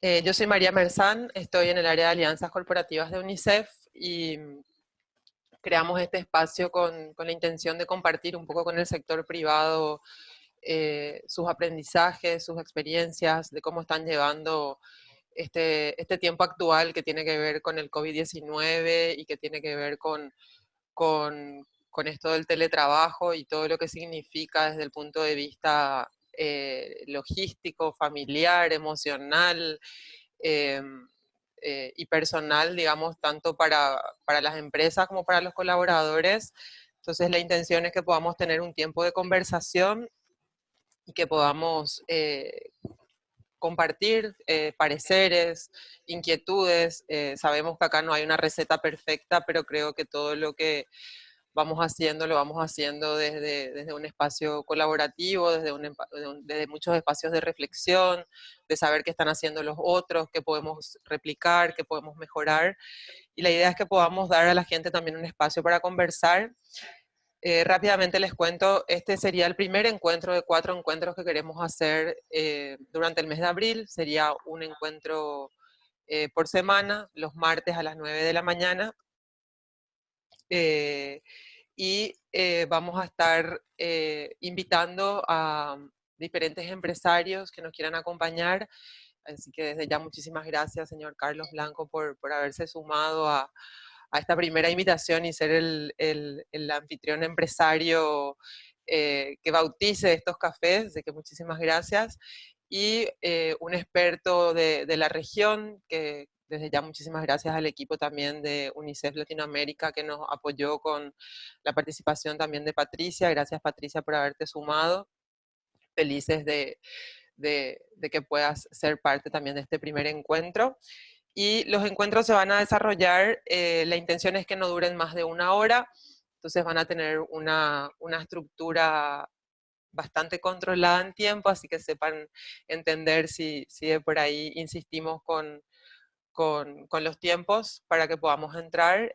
Yo soy María Merzán, estoy en el área de alianzas corporativas de UNICEF y creamos este espacio con la intención de compartir un poco con el sector privado sus aprendizajes, sus experiencias, de cómo están llevando este tiempo actual que tiene que ver con el COVID-19 y que tiene que ver con esto del teletrabajo y todo lo que significa desde el punto de vista logístico, familiar, emocional, eh, y personal, digamos, tanto para las empresas como para los colaboradores. Entonces la intención es que podamos tener un tiempo de conversación y que podamos compartir pareceres, inquietudes. Sabemos que acá no hay una receta perfecta, pero creo que todo lo que lo vamos haciendo desde un espacio colaborativo, desde muchos espacios de reflexión, de saber qué están haciendo los otros, qué podemos replicar, qué podemos mejorar. Y la idea es que podamos dar a la gente también un espacio para conversar. Rápidamente les cuento, este sería el primer encuentro de 4 encuentros que queremos hacer durante el mes de abril. Sería un encuentro por semana, los martes a las 9 de la mañana. Eh, Vamos a estar invitando a diferentes empresarios que nos quieran acompañar. Así que desde ya muchísimas gracias, señor Carlos Blanco, por haberse sumado a esta primera invitación y ser el anfitrión empresario que bautice estos cafés. Así que muchísimas gracias. Y un experto de la región, que desde ya muchísimas gracias al equipo también de UNICEF Latinoamérica que nos apoyó con la participación también de Patricia. Gracias, Patricia, por haberte sumado. Felices de que puedas ser parte también de este primer encuentro. Y los encuentros se van a desarrollar, la intención es que no duren más de 1 hora, entonces van a tener una estructura bastante controlada en tiempo, así que sepan entender si de por ahí insistimos con los tiempos para que podamos entrar.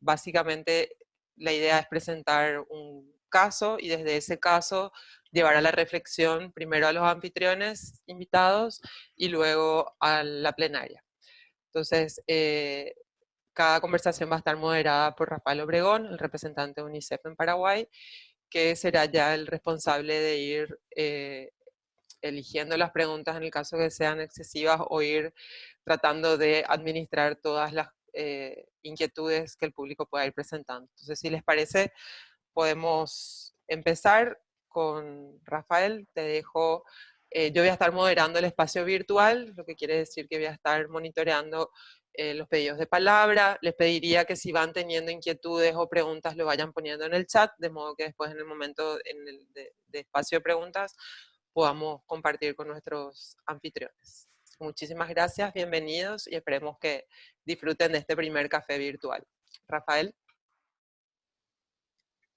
Básicamente la idea es presentar un caso y desde ese caso llevar a la reflexión primero a los anfitriones invitados y luego a la plenaria. Entonces, cada conversación va a estar moderada por Rafael Obregón, el representante de UNICEF en Paraguay, que será ya el responsable de ir eligiendo las preguntas en el caso que sean excesivas o ir tratando de administrar todas las inquietudes que el público pueda ir presentando. Entonces, si les parece, podemos empezar con Rafael. Te dejo, yo voy a estar moderando el espacio virtual, lo que quiere decir que voy a estar monitoreando los pedidos de palabra. Les pediría que si van teniendo inquietudes o preguntas lo vayan poniendo en el chat, de modo que después en el momento de espacio de preguntas podamos compartir con nuestros anfitriones. Muchísimas gracias, bienvenidos y esperemos que disfruten de este primer café virtual. Rafael.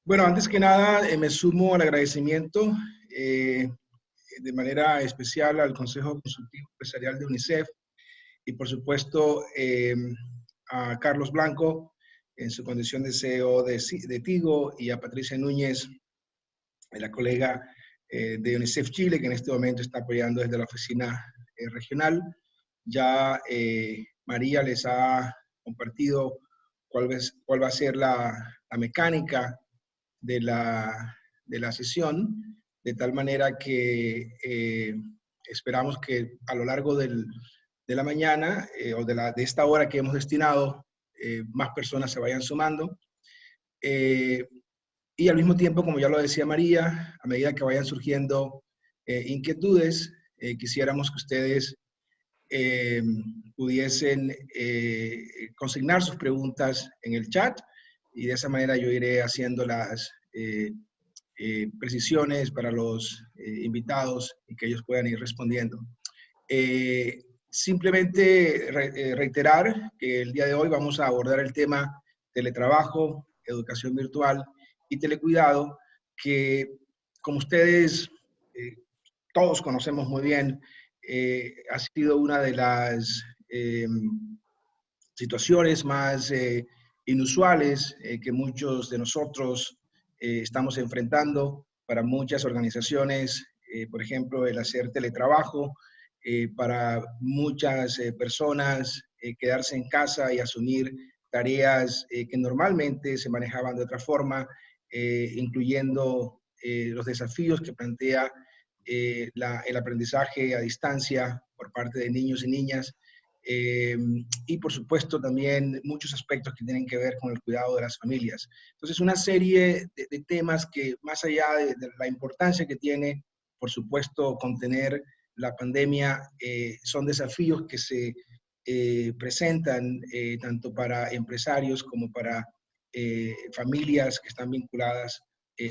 Bueno, antes que nada, me sumo al agradecimiento de manera especial al Consejo Consultivo Empresarial de UNICEF y, por supuesto, a Carlos Blanco en su condición de CEO de Tigo y a Patricia Núñez, la colega de UNICEF Chile, que en este momento está apoyando desde la oficina regional. Ya María les ha compartido cuál va a ser la mecánica de la sesión, de tal manera que esperamos que a lo largo de la mañana o de esta hora que hemos destinado, más personas se vayan sumando. Y al mismo tiempo, como ya lo decía María, a medida que vayan surgiendo inquietudes, quisiéramos que ustedes pudiesen consignar sus preguntas en el chat y de esa manera yo iré haciendo las precisiones para los invitados y que ellos puedan ir respondiendo. Simplemente reiterar que el día de hoy vamos a abordar el tema teletrabajo, educación virtual y telecuidado, que como ustedes todos conocemos muy bien, ha sido una de las situaciones más inusuales que muchos de nosotros estamos enfrentando. Para muchas organizaciones, por ejemplo, el hacer teletrabajo para muchas personas quedarse en casa y asumir tareas que normalmente se manejaban de otra forma, incluyendo los desafíos que plantea el aprendizaje a distancia por parte de niños y niñas, y por supuesto también muchos aspectos que tienen que ver con el cuidado de las familias. Entonces, una serie de temas que más allá de la importancia que tiene, por supuesto, contener la pandemia, son desafíos que se presentan tanto para empresarios como para familias que están vinculadas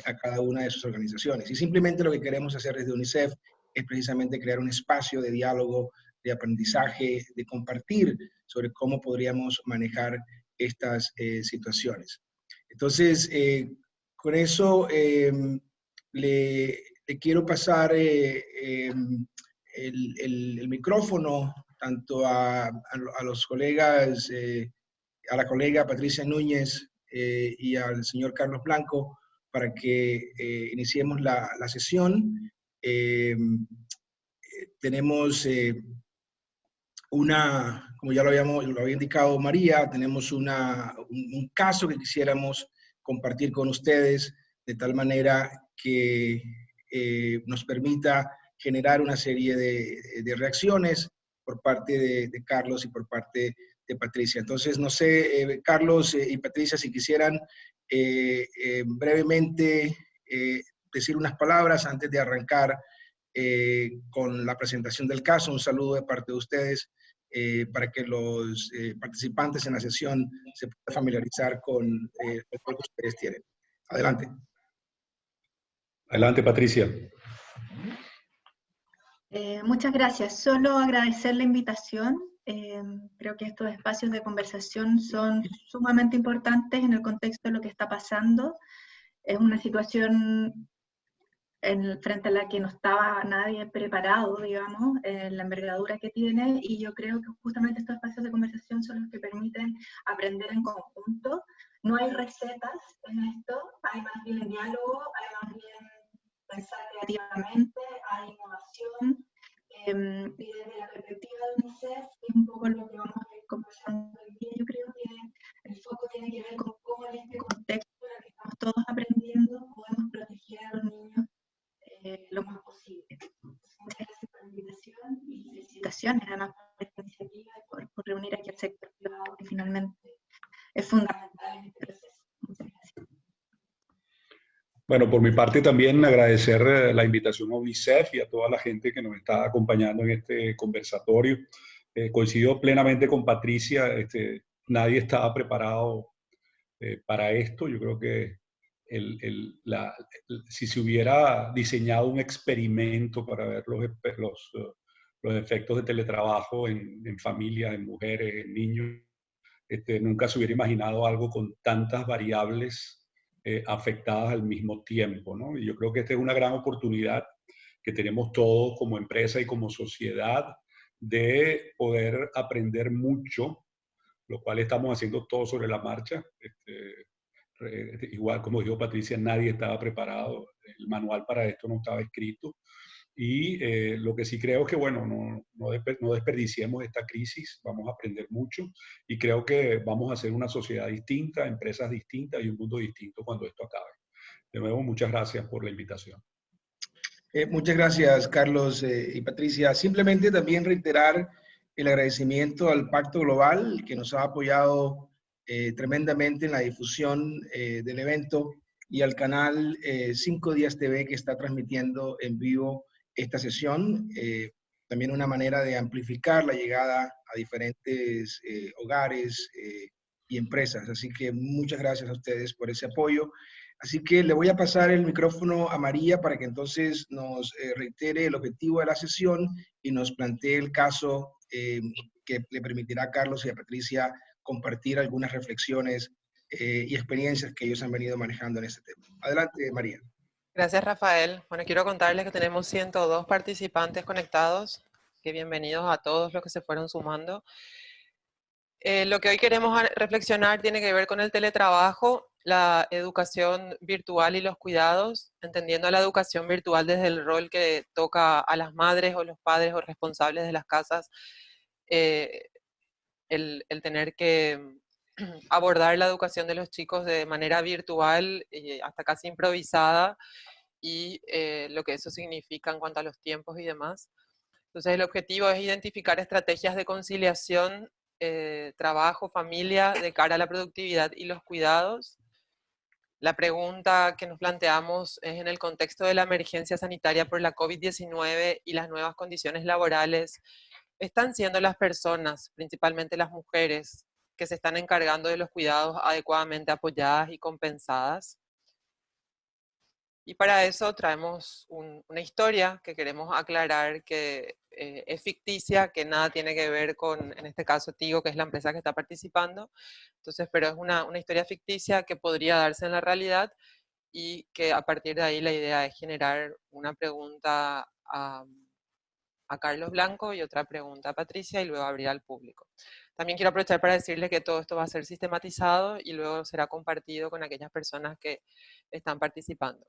a cada una de sus organizaciones. Y simplemente lo que queremos hacer desde UNICEF es precisamente crear un espacio de diálogo, de aprendizaje, de compartir sobre cómo podríamos manejar estas situaciones. Entonces, con eso le quiero pasar el micrófono tanto a los colegas, a la colega Patricia Núñez y al señor Carlos Blanco para que iniciemos la sesión. Tenemos como ya lo había indicado María, tenemos un caso que quisiéramos compartir con ustedes de tal manera que nos permita generar una serie de reacciones por parte de Carlos y por parte de Patricia. Entonces, no sé, Carlos y Patricia, si quisieran brevemente decir unas palabras antes de arrancar con la presentación del caso. Un saludo de parte de ustedes para que los participantes en la sesión se puedan familiarizar con lo que ustedes tienen. Adelante. Adelante, Patricia. Muchas gracias. Solo agradecer la invitación. Creo que estos espacios de conversación son sumamente importantes en el contexto de lo que está pasando. Es una situación frente a la que no estaba nadie preparado, digamos, la envergadura que tiene, y yo creo que justamente estos espacios de conversación son los que permiten aprender en conjunto. No hay recetas en esto, hay más bien diálogo, hay más bien pensar creativamente, hay innovación, y desde la perspectiva de UNICEF, es un poco lo que vamos a ir conversando hoy día. Yo creo que el foco tiene que ver con cómo en este contexto en el que estamos todos aprendiendo podemos proteger a los niños lo más posible. Muchas gracias por la invitación y felicitaciones además por esta iniciativa y por reunir aquí al sector privado, que finalmente es fundamental en este proceso. Muchas gracias. Bueno, por mi parte también agradecer la invitación a UNICEF y a toda la gente que nos está acompañando en este conversatorio. Coincido plenamente con Patricia, nadie estaba preparado para esto. Yo creo que si se hubiera diseñado un experimento para ver los efectos de teletrabajo en familias, en mujeres, en niños, nunca se hubiera imaginado algo con tantas variables afectadas al mismo tiempo, ¿no? Y yo creo que esta es una gran oportunidad que tenemos todos como empresa y como sociedad de poder aprender mucho, lo cual estamos haciendo todo sobre la marcha. Igual como dijo Patricia, nadie estaba preparado, el manual para esto no estaba escrito, y lo que sí creo es que, bueno, no desperdiciemos esta crisis, vamos a aprender mucho, y creo que vamos a hacer una sociedad distinta, empresas distintas y un mundo distinto cuando esto acabe. De nuevo, muchas gracias por la invitación. Muchas gracias, Carlos y Patricia. Simplemente también reiterar el agradecimiento al Pacto Global, que nos ha apoyado tremendamente en la difusión del evento, y al canal 5 Días TV, que está transmitiendo en vivo esta sesión. También una manera de amplificar la llegada a diferentes hogares y empresas. Así que muchas gracias a ustedes por ese apoyo. Así que le voy a pasar el micrófono a María para que entonces nos reitere el objetivo de la sesión y nos plantee el caso que le permitirá a Carlos y a Patricia compartir algunas reflexiones y experiencias que ellos han venido manejando en este tema. Adelante, María. Gracias, Rafael. Bueno, quiero contarles que tenemos 102 participantes conectados. Que bienvenidos a todos los que se fueron sumando. Lo que hoy queremos reflexionar tiene que ver con el teletrabajo la educación virtual y los cuidados, entendiendo la educación virtual desde el rol que toca a las madres o los padres o responsables de las casas, el tener que abordar la educación de los chicos de manera virtual, hasta casi improvisada, y lo que eso significa en cuanto a los tiempos y demás. Entonces el objetivo es identificar estrategias de conciliación, trabajo, familia, de cara a la productividad y los cuidados. La pregunta que nos planteamos es en el contexto de la emergencia sanitaria por la COVID-19 y las nuevas condiciones laborales, ¿están siendo las personas, principalmente las mujeres, que se están encargando de los cuidados adecuadamente apoyadas y compensadas? Y para eso traemos una historia que queremos aclarar que es ficticia, que nada tiene que ver con, en este caso, Tigo, que es la empresa que está participando. Entonces, pero es una historia ficticia que podría darse en la realidad, y que a partir de ahí la idea es generar una pregunta a Carlos Blanco y otra pregunta a Patricia, y luego abrir al público. También quiero aprovechar para decirles que todo esto va a ser sistematizado y luego será compartido con aquellas personas que están participando.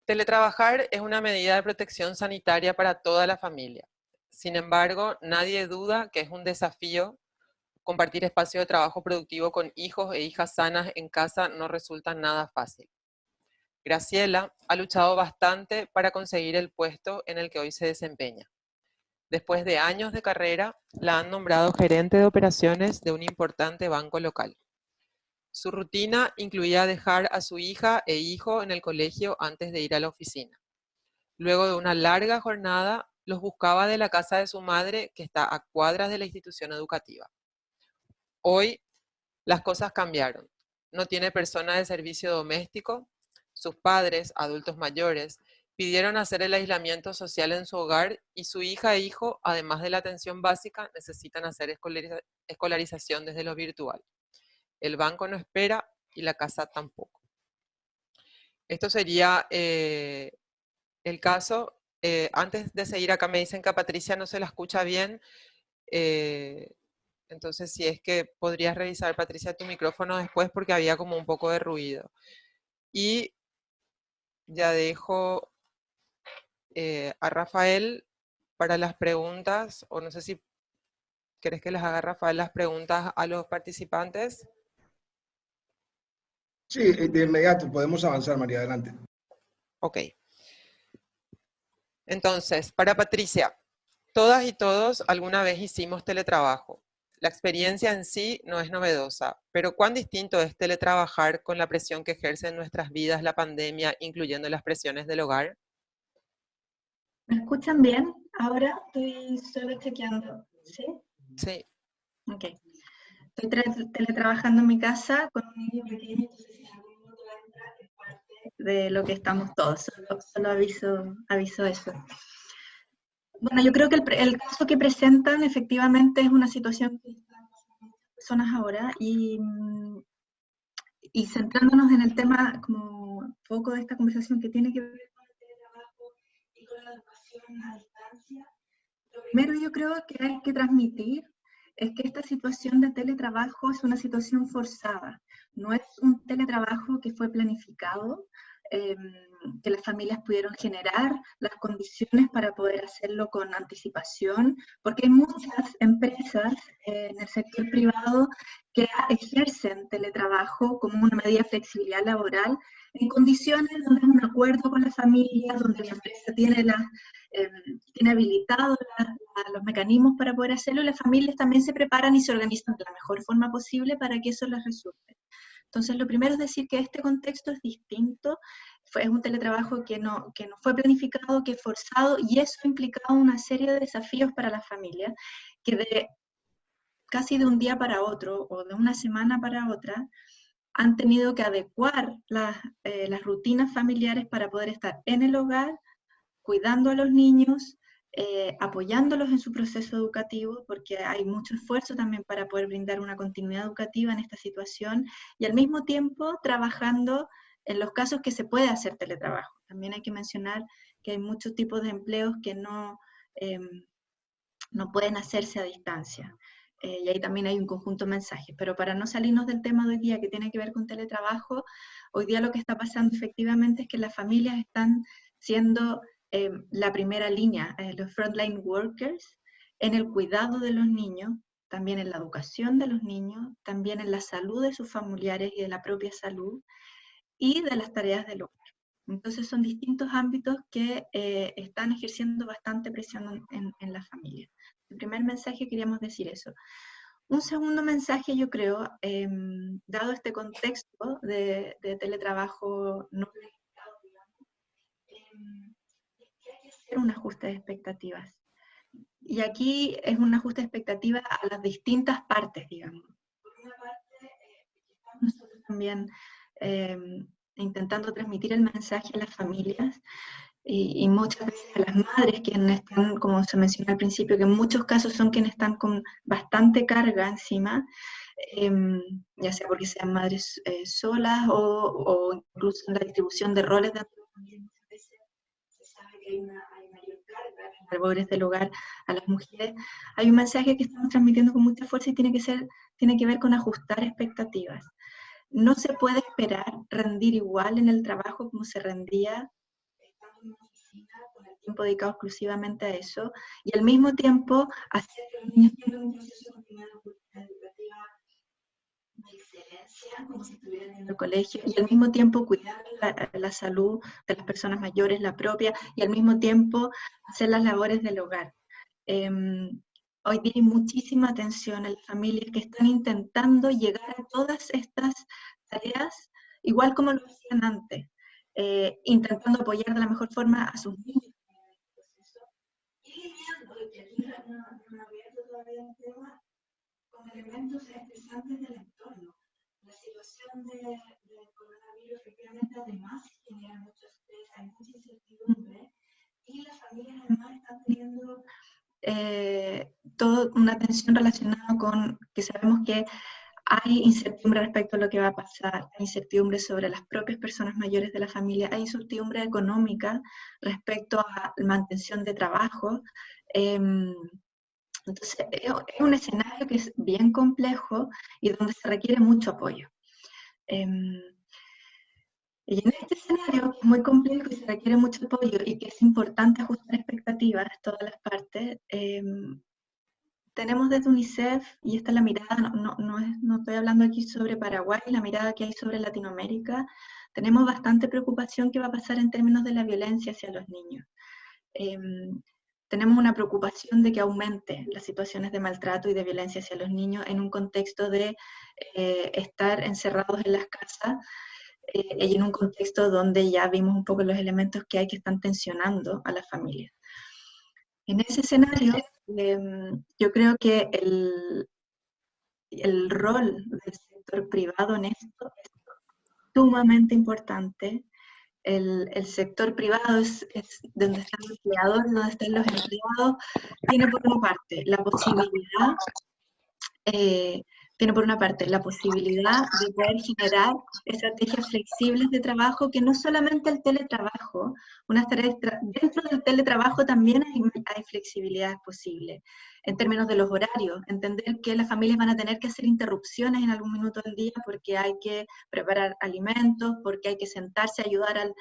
Teletrabajar es una medida de protección sanitaria para toda la familia. Sin embargo, nadie duda que es un desafío. Compartir espacio de trabajo productivo con hijos e hijas sanas en casa no resulta nada fácil. Graciela ha luchado bastante para conseguir el puesto en el que hoy se desempeña. Después de años de carrera, la han nombrado gerente de operaciones de un importante banco local. Su rutina incluía dejar a su hija e hijo en el colegio antes de ir a la oficina. Luego de una larga jornada, los buscaba de la casa de su madre, que está a cuadras de la institución educativa. Hoy, las cosas cambiaron. No tiene persona de servicio doméstico. Sus padres, adultos mayores, pidieron hacer el aislamiento social en su hogar, y su hija e hijo, además de la atención básica, necesitan hacer escolarización desde lo virtual. El banco no espera y la casa tampoco. Esto sería el caso. Antes de seguir, acá me dicen que a Patricia no se la escucha bien. Entonces, si es que podrías revisar, Patricia, tu micrófono después, porque había como un poco de ruido. Y ya dejo a Rafael para las preguntas, o no sé si querés que les haga Rafael las preguntas a los participantes. Sí, de inmediato podemos avanzar, María, adelante. Ok. Entonces, para Patricia, todas y todos alguna vez hicimos teletrabajo. La experiencia en sí no es novedosa, pero ¿cuán distinto es teletrabajar con la presión que ejerce en nuestras vidas la pandemia, incluyendo las presiones del hogar? ¿Me escuchan bien? Ahora estoy solo chequeando, ¿sí? Sí. Ok. Estoy teletrabajando en mi casa con un niño pequeño, entonces si en algún momento va a entrar es parte de lo que estamos todos, solo aviso eso. Bueno, yo creo que el caso que presentan efectivamente es una situación que están pasando muchas personas ahora, y centrándonos en el tema como foco de esta conversación que tiene que ver con el teletrabajo y con la educación a distancia, lo primero yo creo que hay que transmitir es que esta situación de teletrabajo es una situación forzada, no es un teletrabajo que fue planificado, que las familias pudieron generar las condiciones para poder hacerlo con anticipación, porque hay muchas empresas en el sector privado que ejercen teletrabajo como una medida de flexibilidad laboral en condiciones donde es un acuerdo con la familia, donde la empresa tiene tiene habilitados los mecanismos para poder hacerlo, y las familias también se preparan y se organizan de la mejor forma posible para que eso les resulte. Entonces, lo primero es decir que este contexto es distinto, es un teletrabajo que no fue planificado, que es forzado, y eso ha implicado una serie de desafíos para las familias, que casi de un día para otro, o de una semana para otra, han tenido que adecuar las rutinas familiares para poder estar en el hogar, cuidando a los niños, apoyándolos en su proceso educativo, porque hay mucho esfuerzo también para poder brindar una continuidad educativa en esta situación, y al mismo tiempo trabajando en los casos que se puede hacer teletrabajo. También hay que mencionar que hay muchos tipos de empleos que no pueden hacerse a distancia. y ahí también hay un conjunto de mensajes. Pero para no salirnos del tema de hoy día que tiene que ver con teletrabajo, hoy día lo que está pasando efectivamente es que las familias están siendo la primera línea, los frontline workers, en el cuidado de los niños, también en la educación de los niños, también en la salud de sus familiares y de la propia salud, y de las tareas del hogar. Entonces son distintos ámbitos que están ejerciendo bastante presión en la familia. El primer mensaje queríamos decir eso. Un segundo mensaje, yo creo, dado este contexto de teletrabajo no planificado, digamos, es que hay que hacer un ajuste de expectativas. Y aquí es un ajuste de expectativas a las distintas partes, digamos. Por una parte, estamos nosotros también intentando transmitir el mensaje a las familias y muchas veces a las madres, quienes están, como se mencionó al principio, que en muchos casos son quienes están con bastante carga encima, ya sea porque sean madres solas o incluso en la distribución de roles de familia. Muchas veces se sabe que hay mayor carga en las labores del hogar a las mujeres. Hay un mensaje que estamos transmitiendo con mucha fuerza y tiene que ver con ajustar expectativas. No se puede esperar rendir igual en el trabajo como se rendía estando en una oficina con el tiempo dedicado exclusivamente a eso, y al mismo tiempo hacer que los niños tengan un proceso continuado de oportunidad educativa de excelencia, como si estuvieran en el colegio, y al mismo tiempo cuidar la salud de las personas mayores, la propia, y al mismo tiempo hacer las labores del hogar. Hoy día hay muchísima atención en las familias que están intentando llegar a todas estas tareas, igual como lo hacían antes, intentando apoyar de la mejor forma a sus niños en el proceso, y lidiando, y aquí no he abierto todavía el tema, con elementos estresantes del entorno. La situación del coronavirus efectivamente además genera mucho estrés, hay mucha incertidumbre, y las familias además están teniendo toda una tensión relacionada con que sabemos que hay incertidumbre respecto a lo que va a pasar, hay incertidumbre sobre las propias personas mayores de la familia, hay incertidumbre económica respecto a la mantención de trabajo. Entonces, es un escenario que es bien complejo y donde se requiere mucho apoyo. Y en este escenario, que es muy complejo y se requiere mucho apoyo y que es importante ajustar expectativas de todas las partes, tenemos desde UNICEF, y esta es la mirada, no estoy hablando aquí sobre Paraguay, la mirada que hay sobre Latinoamérica, tenemos bastante preocupación qué va a pasar en términos de la violencia hacia los niños. Tenemos una preocupación de que aumente las situaciones de maltrato y de violencia hacia los niños en un contexto de estar encerrados en las casas, y en un contexto donde ya vimos un poco los elementos que hay que están tensionando a las familias. En ese escenario, yo creo que el rol del sector privado en esto es sumamente importante. El sector privado es donde están los empleadores, donde están los empleados, tiene por una parte la posibilidad de poder generar estrategias flexibles de trabajo, que no solamente el teletrabajo, dentro del teletrabajo también hay flexibilidades posibles, en términos de los horarios, entender que las familias van a tener que hacer interrupciones en algún minuto del día porque hay que preparar alimentos, porque hay que sentarse a ayudar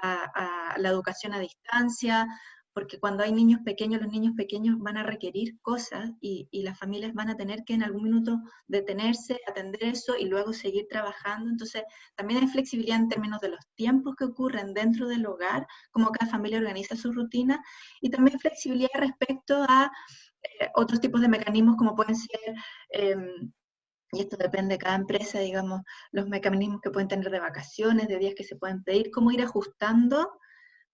a la educación a distancia, porque cuando hay niños pequeños, los niños pequeños van a requerir cosas y las familias van a tener que en algún minuto detenerse, atender eso y luego seguir trabajando. Entonces, también hay flexibilidad en términos de los tiempos que ocurren dentro del hogar, cómo cada familia organiza su rutina, y también flexibilidad respecto a otros tipos de mecanismos como pueden ser, y esto depende de cada empresa, digamos, los mecanismos que pueden tener de vacaciones, de días que se pueden pedir, cómo ir ajustando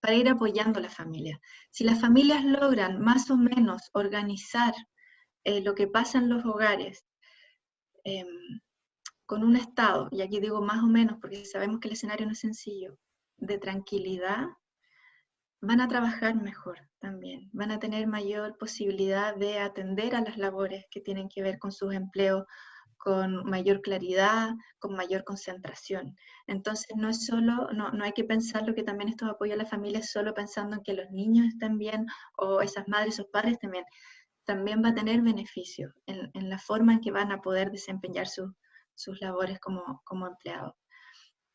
para ir apoyando a la familia. Si las familias logran más o menos organizar lo que pasa en los hogares con un estado, y aquí digo más o menos porque sabemos que el escenario no es sencillo, de tranquilidad, van a trabajar mejor también, van a tener mayor posibilidad de atender a las labores que tienen que ver con sus empleos, con mayor claridad, con mayor concentración. Entonces no es solo, no hay que pensar lo que también esto apoya a la familia solo pensando en que los niños estén bien, o esas madres o padres también. también va a tener beneficios en la forma en que van a poder desempeñar sus labores como empleados.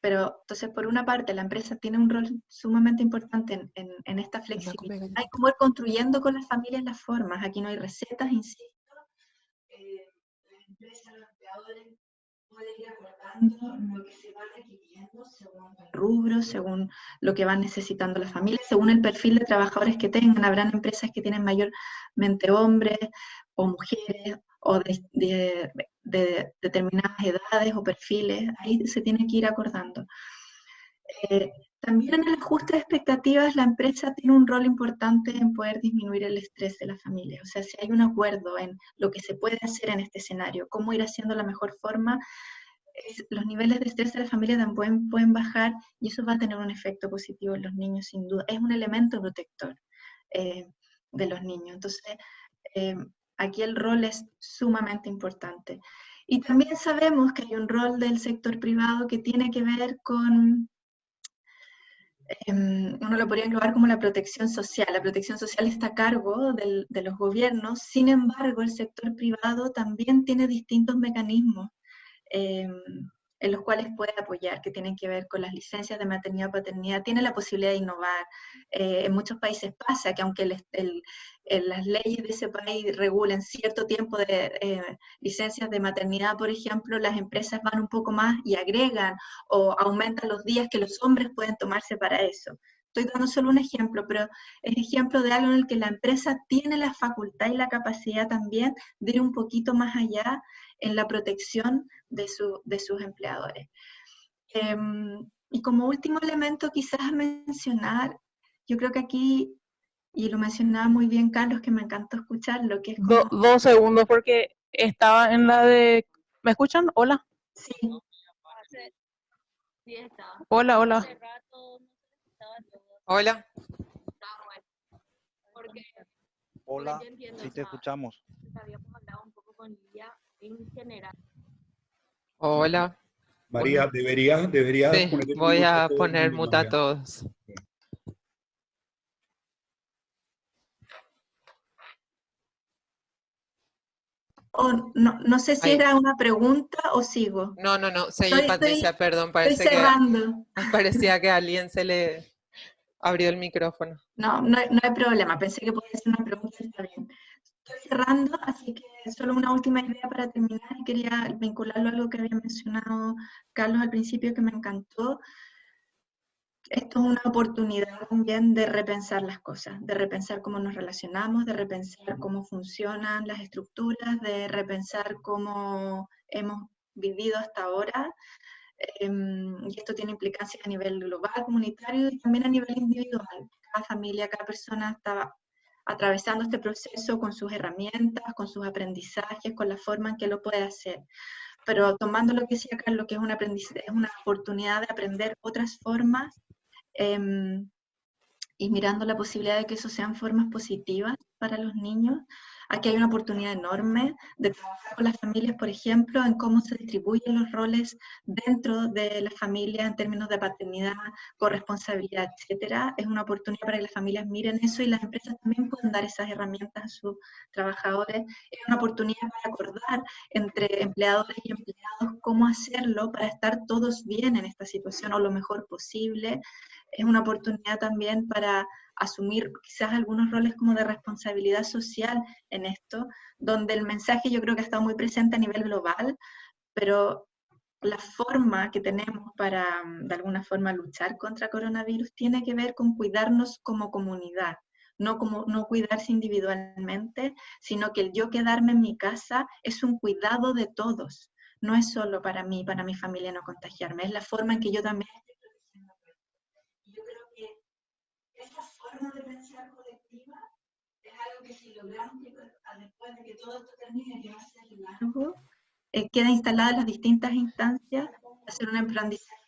Pero entonces, por una parte, la empresa tiene un rol sumamente importante en esta flexibilidad. Hay como ir construyendo con las familias las formas. Aquí no hay recetas, insisto. Las empresas, los empleadores pueden ir acordando lo que se va requiriendo según el rubro, según lo que van necesitando las familias, según el perfil de trabajadores que tengan. Habrán empresas que tienen mayormente hombres o mujeres, o de determinadas edades o perfiles. Ahí se tiene que ir acordando. También en el ajuste de expectativas, la empresa tiene un rol importante en poder disminuir el estrés de la familia. O sea, si hay un acuerdo en lo que se puede hacer en este escenario, cómo ir haciendo la mejor forma, los niveles de estrés de la familia también pueden bajar, y eso va a tener un efecto positivo en los niños, sin duda. Es un elemento protector de los niños. Entonces, aquí el rol es sumamente importante. Y también sabemos que hay un rol del sector privado que tiene que ver con, uno lo podría englobar como la protección social. La protección social está a cargo de los gobiernos. Sin embargo, el sector privado también tiene distintos mecanismos en los cuales puede apoyar, que tienen que ver con las licencias de maternidad o paternidad. Tiene la posibilidad de innovar. En muchos países pasa que aunque las leyes de ese país regulen cierto tiempo de licencias de maternidad, por ejemplo, las empresas van un poco más y agregan o aumentan los días que los hombres pueden tomarse para eso. Estoy dando solo un ejemplo, pero es ejemplo de algo en el que la empresa tiene la facultad y la capacidad también de ir un poquito más allá en la protección de sus empleadores. Y como último elemento quizás a mencionar, yo creo que aquí, y lo mencionaba muy bien Carlos, que me encantó escucharlo, que es como... 2 segundos, porque estaba en la de... ¿Me escuchan? Hola. Sí. Hola, hola. Hola. Hola, sí te escuchamos. Hola. María, deberías Sí, poner el voy mute a todo el poner mundo, muta a María. todos. No sé si Ahí. era una pregunta o sigo. No, seguí, Patricia, perdón, Estoy cerrando. parecía que a alguien se le abrió el micrófono. No hay problema, pensé que podía ser una pregunta, está bien. Estoy cerrando, así que solo una última idea para terminar, y quería vincularlo a algo que había mencionado Carlos al principio, que me encantó. Esto es una oportunidad también de repensar las cosas, de repensar cómo nos relacionamos, de repensar cómo funcionan las estructuras, de repensar cómo hemos vivido hasta ahora. Y esto tiene implicancias a nivel global, comunitario, y también a nivel individual. Cada familia, cada persona está atravesando este proceso con sus herramientas, con sus aprendizajes, con la forma en que lo puede hacer. Pero tomando lo que decía Carlos, que es una oportunidad de aprender otras formas, y mirando la posibilidad de que eso sean formas positivas para los niños. Aquí hay una oportunidad enorme de trabajar con las familias, por ejemplo, en cómo se distribuyen los roles dentro de la familia en términos de paternidad, corresponsabilidad, etcétera. Es una oportunidad para que las familias miren eso, y las empresas también pueden dar esas herramientas a sus trabajadores. Es una oportunidad para acordar entre empleadores y empleados cómo hacerlo para estar todos bien en esta situación o lo mejor posible. Es una oportunidad también para asumir quizás algunos roles como de responsabilidad social en esto, donde el mensaje yo creo que ha estado muy presente a nivel global, pero la forma que tenemos para, de alguna forma, luchar contra coronavirus tiene que ver con cuidarnos como comunidad, no cuidarse individualmente, sino que el yo quedarme en mi casa es un cuidado de todos, no es solo para mí, para mi familia no contagiarme, es la forma en que yo también estoy protegiendo. Yo creo que esa forma de pensar colectiva es algo que si logramos después de que todo esto termine, que va a ser largo, queda instalada en las distintas instancias, hacer un aprendizaje.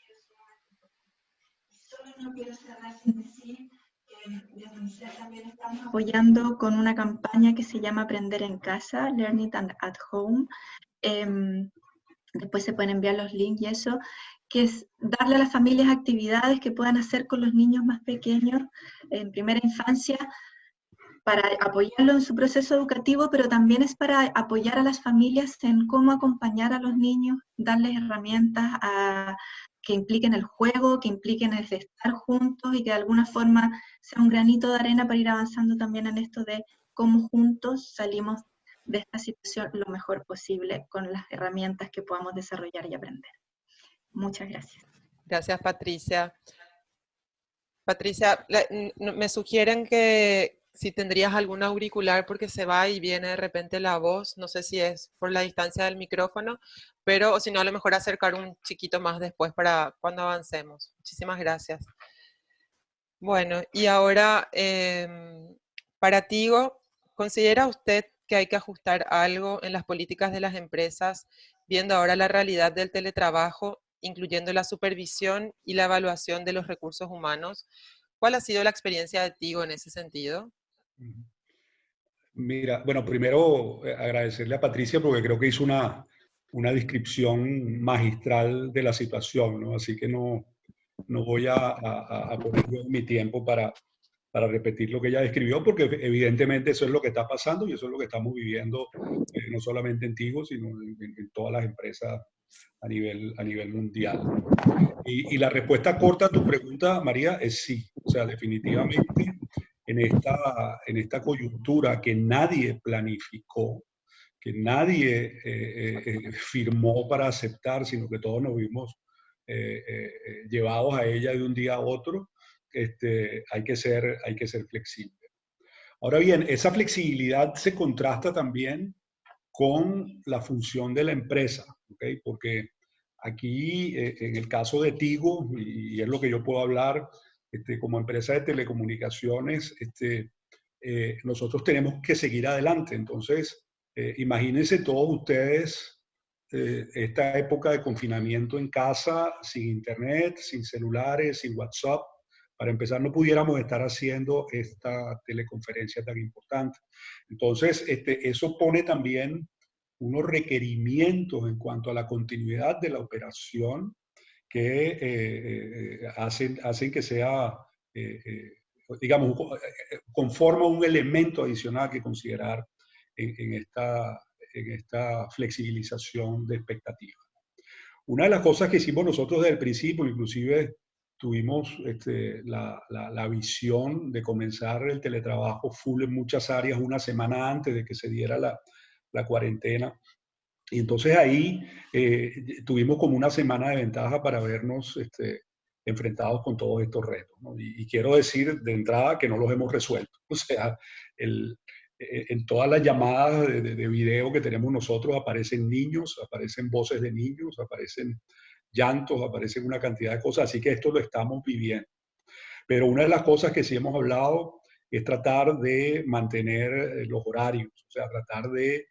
Y solo no quiero cerrar sin decir que desde UNICEF también estamos apoyando con una campaña que se llama Aprender en Casa, Learning at Home. Después se pueden enviar los links y eso, que es darle a las familias actividades que puedan hacer con los niños más pequeños en primera infancia, para apoyarlo en su proceso educativo, pero también es para apoyar a las familias en cómo acompañar a los niños, darles herramientas que impliquen el juego, que impliquen el estar juntos y que de alguna forma sea un granito de arena para ir avanzando también en esto de cómo juntos salimos de esta situación lo mejor posible con las herramientas que podamos desarrollar y aprender. Muchas gracias. Gracias, Patricia. Patricia, me sugieren que si tendrías algún auricular porque se va y viene de repente la voz, no sé si es por la distancia del micrófono, pero o si no, a lo mejor acercar un chiquito más después para cuando avancemos. Muchísimas gracias. Bueno, y ahora, para Tigo, ¿considera usted que hay que ajustar algo en las políticas de las empresas, viendo ahora la realidad del teletrabajo, incluyendo la supervisión y la evaluación de los recursos humanos? ¿Cuál ha sido la experiencia de Tigo en ese sentido? Mira, bueno, primero agradecerle a Patricia porque creo que hizo una descripción magistral de la situación, ¿no? Así que no voy a poner yo mi tiempo para repetir lo que ella describió, porque evidentemente eso es lo que está pasando y eso es lo que estamos viviendo, no solamente en Tigo, sino en todas las empresas a nivel mundial. Y la respuesta corta a tu pregunta, María, es sí. O sea, definitivamente en esta coyuntura que nadie planificó, que nadie firmó para aceptar, sino que todos nos vimos llevados a ella de un día a otro, hay que ser flexible. Ahora bien, esa flexibilidad se contrasta también con la función de la empresa, ¿okay? Porque aquí, en el caso de Tigo, y es lo que yo puedo hablar, como empresa de telecomunicaciones, nosotros tenemos que seguir adelante. Entonces, imagínense todos ustedes esta época de confinamiento en casa, sin internet, sin celulares, sin WhatsApp. Para empezar, no pudiéramos estar haciendo esta teleconferencia tan importante. Entonces, eso pone también unos requerimientos en cuanto a la continuidad de la operación que hacen que sea, digamos, conforma un elemento adicional que considerar en esta flexibilización de expectativas. Una de las cosas que hicimos nosotros desde el principio, inclusive tuvimos la visión de comenzar el teletrabajo full en muchas áreas una semana antes de que se diera la cuarentena. Y entonces ahí tuvimos como una semana de ventaja para vernos enfrentados con todos estos retos, ¿no? Y quiero decir de entrada que no los hemos resuelto. O sea, en todas las llamadas de video que tenemos nosotros aparecen niños, aparecen voces de niños, aparecen llantos, aparecen una cantidad de cosas, así que esto lo estamos viviendo. Pero una de las cosas que sí hemos hablado es tratar de mantener los horarios, o sea, tratar de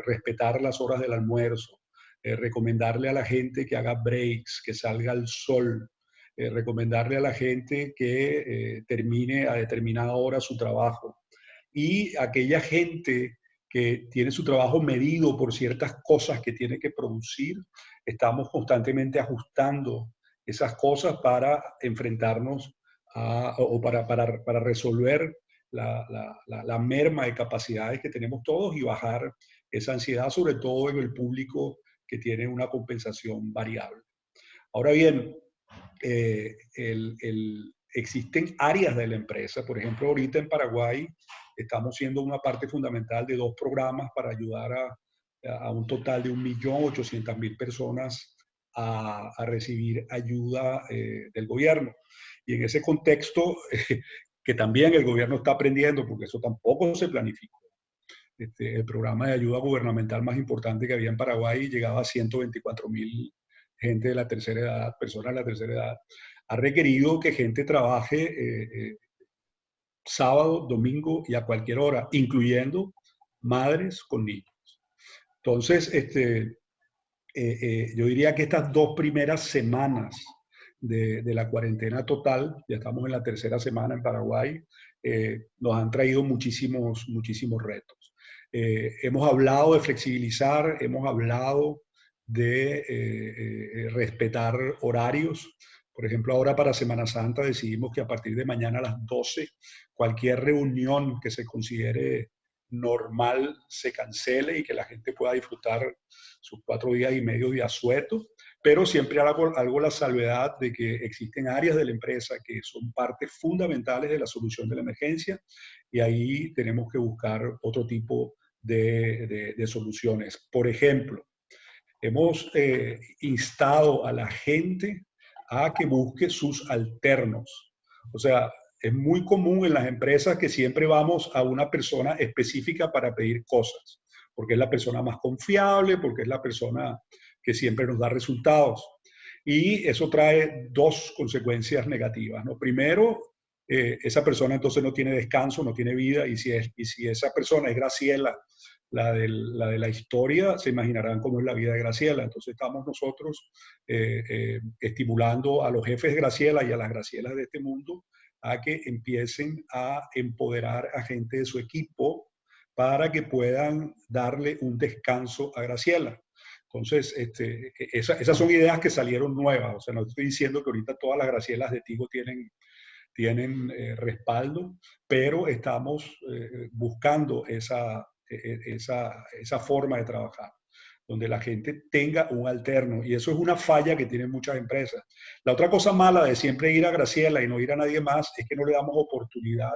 respetar las horas del almuerzo, recomendarle a la gente que haga breaks, que salga al sol, recomendarle a la gente que termine a determinada hora su trabajo. Y aquella gente que tiene su trabajo medido por ciertas cosas que tiene que producir, estamos constantemente ajustando esas cosas para enfrentarnos o para resolver la merma de capacidades que tenemos todos y bajar esa ansiedad, sobre todo en el público que tiene una compensación variable. Ahora bien, existen áreas de la empresa, por ejemplo, ahorita en Paraguay estamos siendo una parte fundamental de 2 programas para ayudar a un total de 1.800.000 personas a recibir ayuda del gobierno. Y en ese contexto, que también el gobierno está aprendiendo, porque eso tampoco se planificó. El programa de ayuda gubernamental más importante que había en Paraguay llegaba a 124.000 gente de la tercera edad, personas de la tercera edad. Ha requerido que gente trabaje sábado, domingo y a cualquier hora, incluyendo madres con niños. Entonces, yo diría que estas 2 primeras semanas de la cuarentena total, ya estamos en la tercera semana en Paraguay, nos han traído muchísimos retos. Hemos hablado de flexibilizar, hemos hablado de respetar horarios, Por ejemplo, ahora para Semana Santa decidimos que a partir de mañana a las 12, cualquier reunión que se considere normal se cancele y que la gente pueda disfrutar sus 4 días y medio de asueto, pero siempre hago la salvedad de que existen áreas de la empresa que son partes fundamentales de la solución de la emergencia y ahí tenemos que buscar otro tipo de soluciones. Por ejemplo, hemos instado a la gente a que busque sus alternos. O sea, es muy común en las empresas que siempre vamos a una persona específica para pedir cosas, porque es la persona más confiable, porque es la persona que siempre nos da resultados. Y eso trae 2 consecuencias negativas, ¿no? Primero, esa persona entonces no tiene descanso, no tiene vida, y si esa persona es Graciela, la de la historia, se imaginarán cómo es la vida de Graciela. Entonces estamos nosotros estimulando a los jefes de Graciela y a las Gracielas de este mundo a que empiecen a empoderar a gente de su equipo para que puedan darle un descanso a Graciela. Entonces, esas son ideas que salieron nuevas. O sea, no estoy diciendo que ahorita todas las Gracielas de Tigo tienen respaldo, pero estamos buscando esa forma de trabajar, donde la gente tenga un alterno. Y eso es una falla que tienen muchas empresas. La otra cosa mala de siempre ir a Graciela y no ir a nadie más es que no le damos oportunidad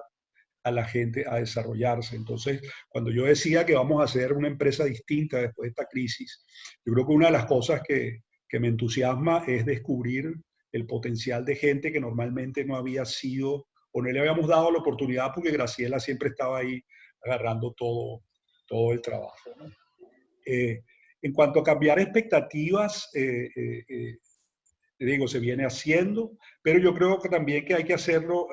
a la gente a desarrollarse. Entonces, cuando yo decía que vamos a hacer una empresa distinta después de esta crisis, yo creo que una de las cosas que me entusiasma es descubrir el potencial de gente que normalmente no había sido o no le habíamos dado la oportunidad porque Graciela siempre estaba ahí agarrando todo el trabajo, ¿no? En cuanto a cambiar expectativas, digo, se viene haciendo, pero yo creo que también que hay que hacerlo,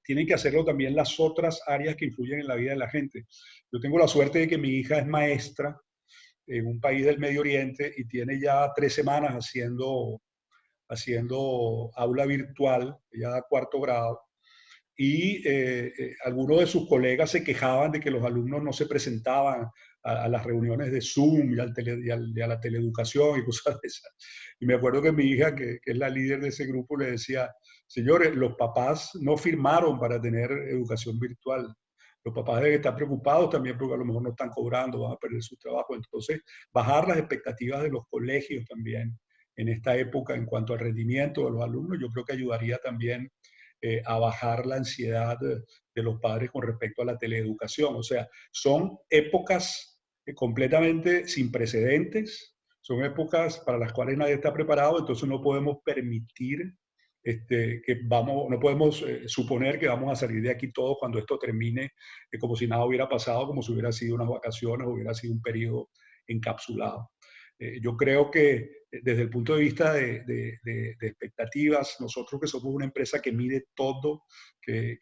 tienen que hacerlo también las otras áreas que influyen en la vida de la gente. Yo tengo la suerte de que mi hija es maestra en un país del Medio Oriente y tiene ya 3 semanas haciendo aula virtual, ella da 4º grado, y algunos de sus colegas se quejaban de que los alumnos no se presentaban a las reuniones de Zoom y a la teleeducación y cosas de esas. Y me acuerdo que mi hija, que es la líder de ese grupo, le decía, señores, los papás no firmaron para tener educación virtual. Los papás deben estar preocupados también porque a lo mejor no están cobrando, van a perder su trabajo. Entonces, bajar las expectativas de los colegios también en esta época en cuanto al rendimiento de los alumnos, yo creo que ayudaría también a bajar la ansiedad de los padres con respecto a la teleeducación. O sea, son épocas completamente sin precedentes, son épocas para las cuales nadie está preparado, entonces no podemos permitir no podemos suponer que vamos a salir de aquí todos cuando esto termine como si nada hubiera pasado, como si hubiera sido unas vacaciones, hubiera sido un periodo encapsulado. Yo creo que desde el punto de vista de expectativas, nosotros que somos una empresa que mide todo, que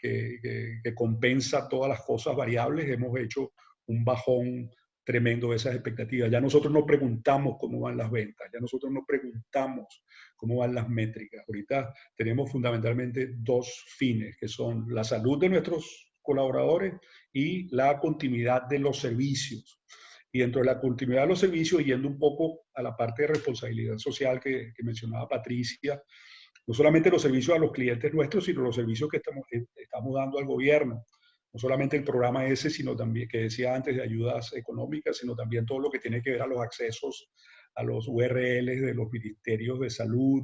compensa todas las cosas variables, hemos hecho un bajón tremendo de esas expectativas. Ya nosotros no preguntamos cómo van las ventas, ya nosotros no preguntamos cómo van las métricas. Ahorita tenemos fundamentalmente 2 fines, que son la salud de nuestros colaboradores y la continuidad de los servicios. Y dentro de la continuidad de los servicios, yendo un poco a la parte de responsabilidad social que mencionaba Patricia, no solamente los servicios a los clientes nuestros, sino los servicios que estamos dando al gobierno. No solamente el programa ese, sino también, que decía antes, de ayudas económicas, sino también todo lo que tiene que ver a los accesos a los URLs de los ministerios de salud,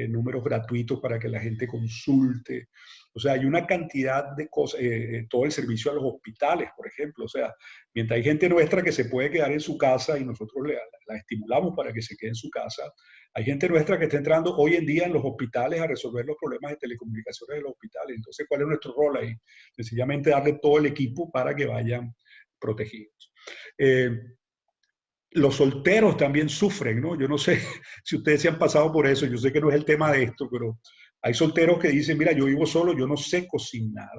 números gratuitos para que la gente consulte. O sea, hay una cantidad de cosas, todo el servicio a los hospitales, por ejemplo. O sea, mientras hay gente nuestra que se puede quedar en su casa y nosotros la estimulamos para que se quede en su casa, hay gente nuestra que está entrando hoy en día en los hospitales a resolver los problemas de telecomunicaciones de los hospitales. Entonces, ¿cuál es nuestro rol ahí? Sencillamente darle todo el equipo para que vayan protegidos. Los solteros también sufren, ¿no? Yo no sé si ustedes se han pasado por eso, yo sé que no es el tema de esto, pero hay solteros que dicen, mira, yo vivo solo, yo no sé cocinar,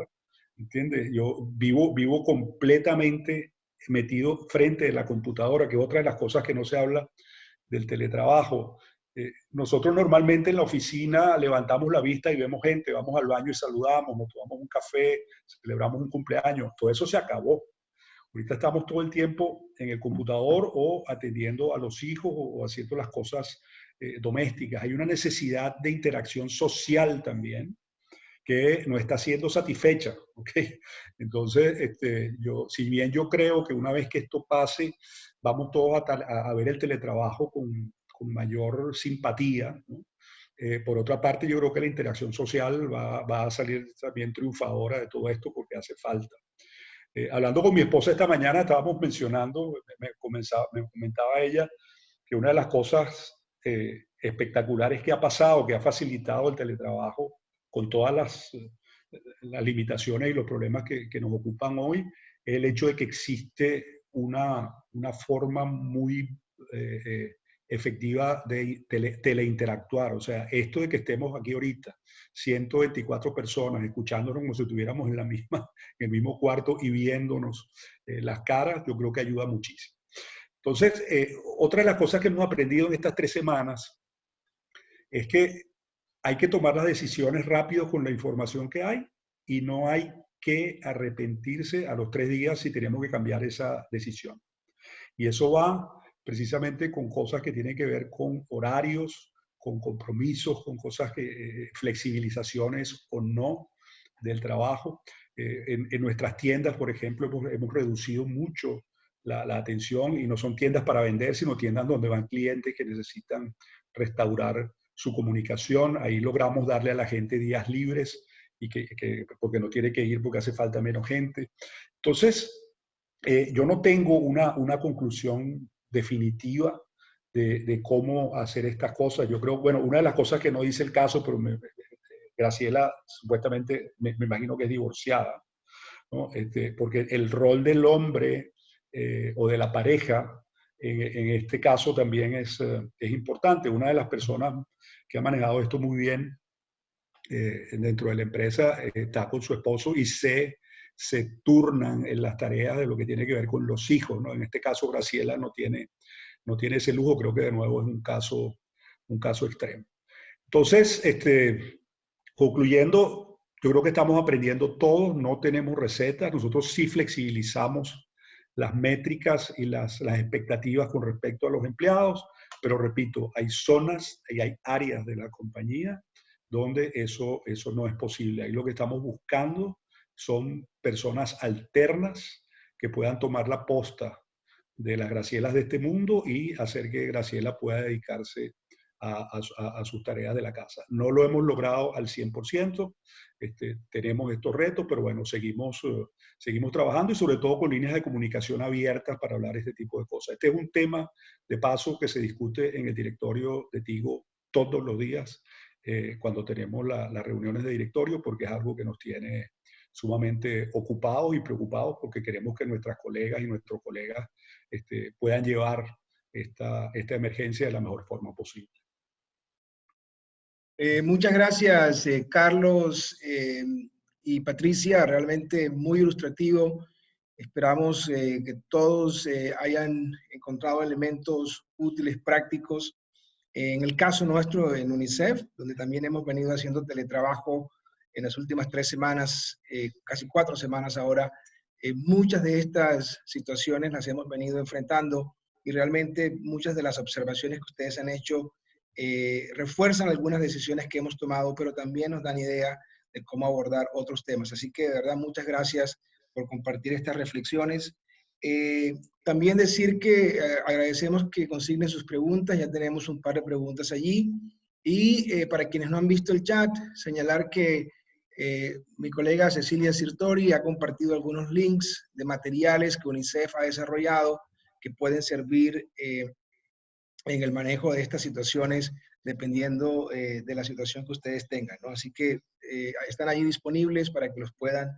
¿entiendes? Yo vivo completamente metido frente a la computadora, que es otra de las cosas que no se habla del teletrabajo. Nosotros normalmente en la oficina levantamos la vista y vemos gente, vamos al baño y saludamos, nos tomamos un café, celebramos un cumpleaños, todo eso se acabó. Ahorita estamos todo el tiempo en el computador o atendiendo a los hijos o haciendo las cosas domésticas. Hay una necesidad de interacción social también que no está siendo satisfecha. ¿Okay? Entonces, si bien yo creo que una vez que esto pase, vamos todos a ver el teletrabajo con mayor simpatía, ¿no? Por otra parte, yo creo que la interacción social va a salir también triunfadora de todo esto porque hace falta. Hablando con mi esposa esta mañana, estábamos mencionando, me comentaba ella, que una de las cosas espectaculares que ha pasado, que ha facilitado el teletrabajo con todas las limitaciones y los problemas que nos ocupan hoy, es el hecho de que existe una forma muy efectiva de teleinteractuar. O sea, esto de que estemos aquí ahorita, 124 personas, escuchándonos como si estuviéramos en el mismo cuarto y viéndonos las caras, yo creo que ayuda muchísimo. Entonces, otra de las cosas que hemos aprendido en estas 3 semanas es que hay que tomar las decisiones rápido con la información que hay y no hay que arrepentirse a los 3 días si tenemos que cambiar esa decisión. Y eso va precisamente con cosas que tienen que ver con horarios, con compromisos, con cosas que flexibilizaciones o no del trabajo. En nuestras tiendas, por ejemplo, hemos reducido mucho la atención y no son tiendas para vender, sino tiendas donde van clientes que necesitan restaurar su comunicación. Ahí logramos darle a la gente días libres y porque no tiene que ir porque hace falta menos gente. Entonces, yo no tengo una conclusión definitiva de cómo hacer estas cosas. Yo creo, bueno, una de las cosas que no dice el caso, pero Graciela supuestamente me imagino que es divorciada, ¿no? Porque el rol del hombre o de la pareja en este caso también es importante. Una de las personas que ha manejado esto muy bien dentro de la empresa está con su esposo y se turnan en las tareas de lo que tiene que ver con los hijos, ¿no? En este caso, Graciela no tiene ese lujo, creo que de nuevo es un caso extremo. Entonces, concluyendo, yo creo que estamos aprendiendo todos, no tenemos recetas, nosotros sí flexibilizamos las métricas y las expectativas con respecto a los empleados, pero repito, hay zonas y hay áreas de la compañía donde eso no es posible. Ahí lo que estamos buscando son personas alternas que puedan tomar la posta de las Gracielas de este mundo y hacer que Graciela pueda dedicarse a sus tareas de la casa. No lo hemos logrado al 100%, tenemos estos retos, pero bueno, seguimos trabajando y sobre todo con líneas de comunicación abiertas para hablar de este tipo de cosas. Este es un tema de paso que se discute en el directorio de Tigo todos los días cuando tenemos las reuniones de directorio, porque es algo que nos tiene sumamente ocupados y preocupados porque queremos que nuestras colegas y nuestros colegas puedan llevar esta emergencia de la mejor forma posible. Muchas gracias, Carlos y Patricia, realmente muy ilustrativo. Esperamos que todos hayan encontrado elementos útiles, prácticos. En el caso nuestro en UNICEF, donde también hemos venido haciendo teletrabajo en las últimas 3 semanas, casi 4 semanas ahora, muchas de estas situaciones las hemos venido enfrentando y realmente muchas de las observaciones que ustedes han hecho refuerzan algunas decisiones que hemos tomado, pero también nos dan idea de cómo abordar otros temas. Así que de verdad muchas gracias por compartir estas reflexiones. También decir que agradecemos que consignen sus preguntas, ya tenemos un par de preguntas allí. Y para quienes no han visto el chat, señalar que mi colega Cecilia Sirtori ha compartido algunos links de materiales que UNICEF ha desarrollado que pueden servir en el manejo de estas situaciones dependiendo de la situación que ustedes tengan, ¿no? Así que están allí disponibles para que los puedan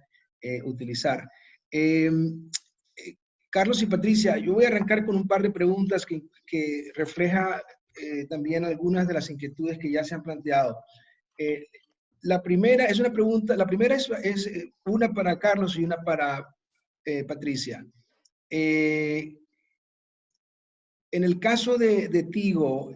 utilizar. Carlos y Patricia, yo voy a arrancar con un par de preguntas que refleja también algunas de las inquietudes que ya se han planteado. La primera es una pregunta, la primera es una para Carlos y una para Patricia. En el caso de Tigo,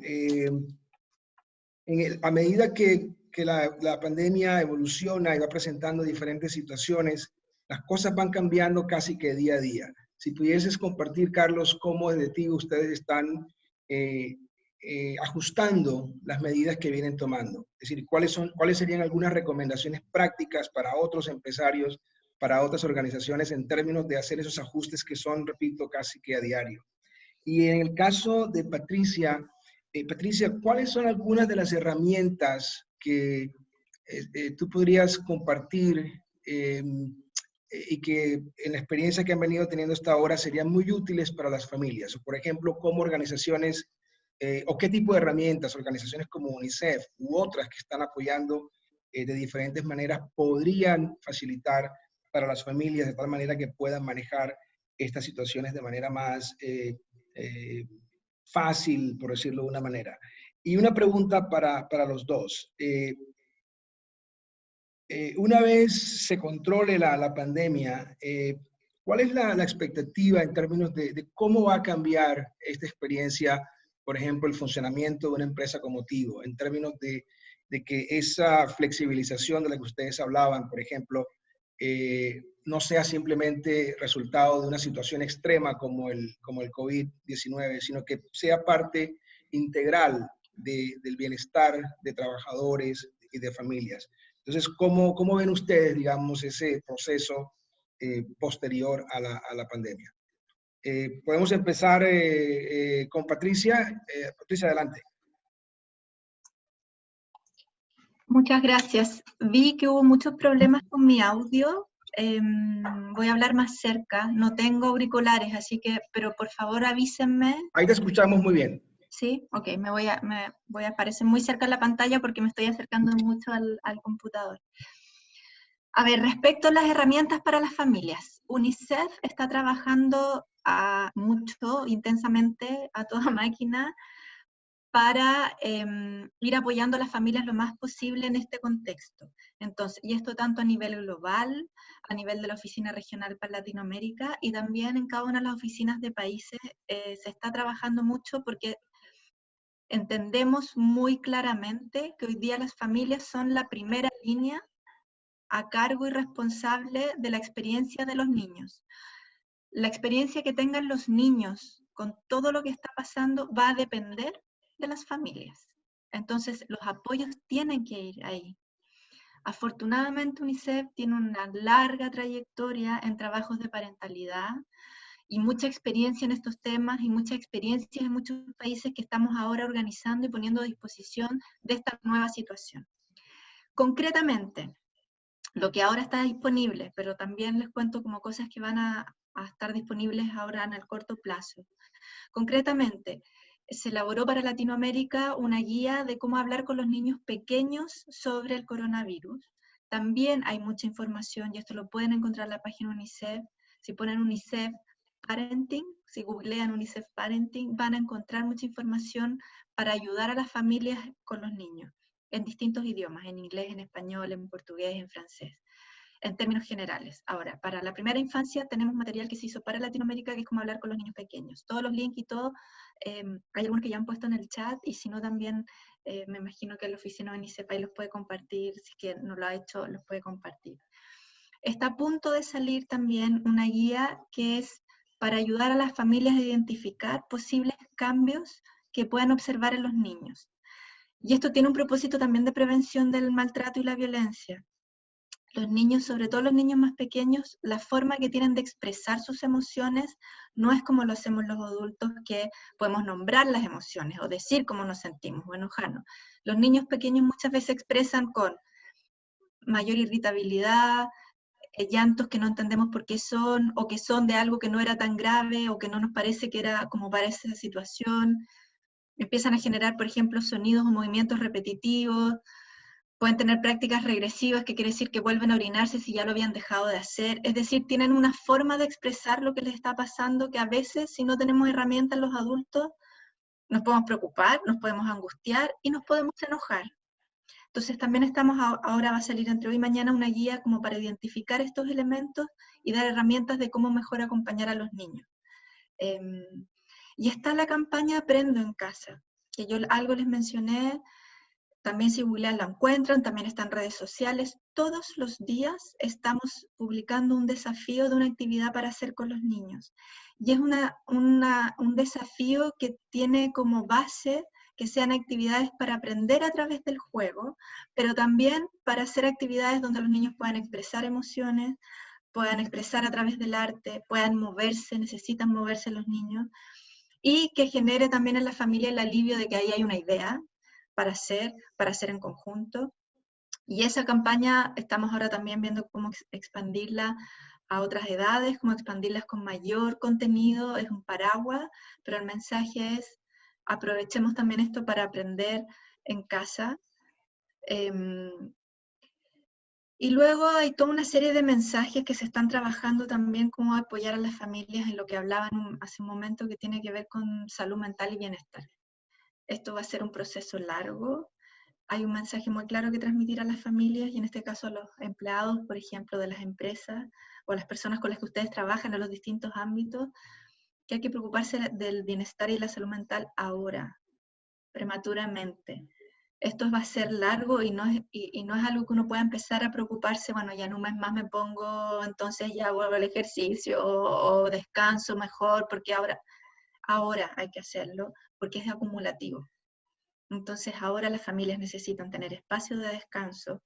a medida que la pandemia evoluciona y va presentando diferentes situaciones, las cosas van cambiando casi que día a día. Si pudieses compartir, Carlos, cómo desde Tigo ustedes están ajustando las medidas que vienen tomando. Es decir, cuáles serían algunas recomendaciones prácticas para otros empresarios, para otras organizaciones en términos de hacer esos ajustes que son, repito, casi que a diario. Y en el caso de Patricia, Patricia, ¿cuáles son algunas de las herramientas que tú podrías compartir y que en la experiencia que han venido teniendo hasta ahora serían muy útiles para las familias? O, por ejemplo, cómo organizaciones o qué tipo de herramientas, organizaciones como UNICEF u otras que están apoyando de diferentes maneras podrían facilitar para las familias de tal manera que puedan manejar estas situaciones de manera más fácil, por decirlo de una manera. Y una pregunta para los dos. Una vez se controle la pandemia, ¿cuál es la expectativa en términos de cómo va a cambiar esta experiencia, por ejemplo, el funcionamiento de una empresa como Tigo, en términos de que esa flexibilización de la que ustedes hablaban, por ejemplo, no sea simplemente resultado de una situación extrema como el COVID-19, sino que sea parte integral del bienestar de trabajadores y de familias? Entonces, ¿cómo ven ustedes, digamos, ese proceso posterior a la pandemia? Podemos empezar con Patricia. Patricia, adelante. Muchas gracias. Vi que hubo muchos problemas con mi audio. Voy a hablar más cerca. No tengo auriculares, así que, pero por favor avísenme. Ahí te escuchamos muy bien. Sí, ok, me voy a aparecer muy cerca en la pantalla porque me estoy acercando mucho al computador. A ver, respecto a las herramientas para las familias, UNICEF está trabajando mucho, intensamente, a toda máquina, para ir apoyando a las familias lo más posible en este contexto. Entonces, y esto tanto a nivel global, a nivel de la Oficina Regional para Latinoamérica, y también en cada una de las oficinas de países se está trabajando mucho porque entendemos muy claramente que hoy día las familias son la primera línea a cargo y responsable de la experiencia de los niños. La experiencia que tengan los niños con todo lo que está pasando va a depender de las familias. Entonces, los apoyos tienen que ir ahí. Afortunadamente, UNICEF tiene una larga trayectoria en trabajos de parentalidad y mucha experiencia en estos temas y mucha experiencia en muchos países que estamos ahora organizando y poniendo a disposición de esta nueva situación. Concretamente, lo que ahora está disponible, pero también les cuento como cosas que van a estar disponibles ahora en el corto plazo. Concretamente, se elaboró para Latinoamérica una guía de cómo hablar con los niños pequeños sobre el coronavirus. También hay mucha información, y esto lo pueden encontrar en la página UNICEF. Si ponen UNICEF Parenting, si googlean UNICEF Parenting, van a encontrar mucha información para ayudar a las familias con los niños, en distintos idiomas, en inglés, en español, en portugués, en francés, en términos generales. Ahora, para la primera infancia tenemos material que se hizo para Latinoamérica, que es como hablar con los niños pequeños. Todos los links y todo, hay algunos que ya han puesto en el chat, y si no también me imagino que la oficina de UNICEF ahí los puede compartir, si es que no lo ha hecho, los puede compartir. Está a punto de salir también una guía que es para ayudar a las familias a identificar posibles cambios que puedan observar en los niños. Y esto tiene un propósito también de prevención del maltrato y la violencia. Los niños, sobre todo los niños más pequeños, la forma que tienen de expresar sus emociones no es como lo hacemos los adultos, que podemos nombrar las emociones o decir cómo nos sentimos o enojarnos. Los niños pequeños muchas veces expresan con mayor irritabilidad, llantos que no entendemos por qué son, o que son de algo que no era tan grave, o que no nos parece que era como para esa situación. Empiezan a generar, por ejemplo, sonidos o movimientos repetitivos. Pueden tener prácticas regresivas, que quiere decir que vuelven a orinarse si ya lo habían dejado de hacer. Es decir, tienen una forma de expresar lo que les está pasando que a veces, si no tenemos herramientas los adultos, nos podemos preocupar, nos podemos angustiar y nos podemos enojar. Entonces también ahora va a salir entre hoy y mañana una guía como para identificar estos elementos y dar herramientas de cómo mejor acompañar a los niños. Y está la campaña Aprendo en Casa, que yo algo les mencioné. También si googlean la encuentran, también está en redes sociales. Todos los días estamos publicando un desafío de una actividad para hacer con los niños. Y es un desafío que tiene como base que sean actividades para aprender a través del juego, pero también para hacer actividades donde los niños puedan expresar emociones, puedan expresar a través del arte, puedan moverse, necesitan moverse los niños, y que genere también en la familia el alivio de que ahí hay una idea para hacer en conjunto. Y esa campaña estamos ahora también viendo cómo expandirla a otras edades, cómo expandirlas con mayor contenido, es un paraguas, pero el mensaje es: aprovechemos también esto para aprender en casa. Y luego hay toda una serie de mensajes que se están trabajando también, cómo apoyar a las familias en lo que hablaban hace un momento, que tiene que ver con salud mental y bienestar. Esto va a ser un proceso largo. Hay un mensaje muy claro que transmitir a las familias, y en este caso a los empleados, por ejemplo, de las empresas, o a las personas con las que ustedes trabajan en los distintos ámbitos, que hay que preocuparse del bienestar y la salud mental ahora, prematuramente. Esto va a ser largo y no es algo que uno pueda empezar a preocuparse, bueno, ya en un mes más me pongo, entonces ya vuelvo al ejercicio, o descanso mejor, porque ahora hay que hacerlo, porque es acumulativo. Entonces ahora las familias necesitan tener espacio de descanso,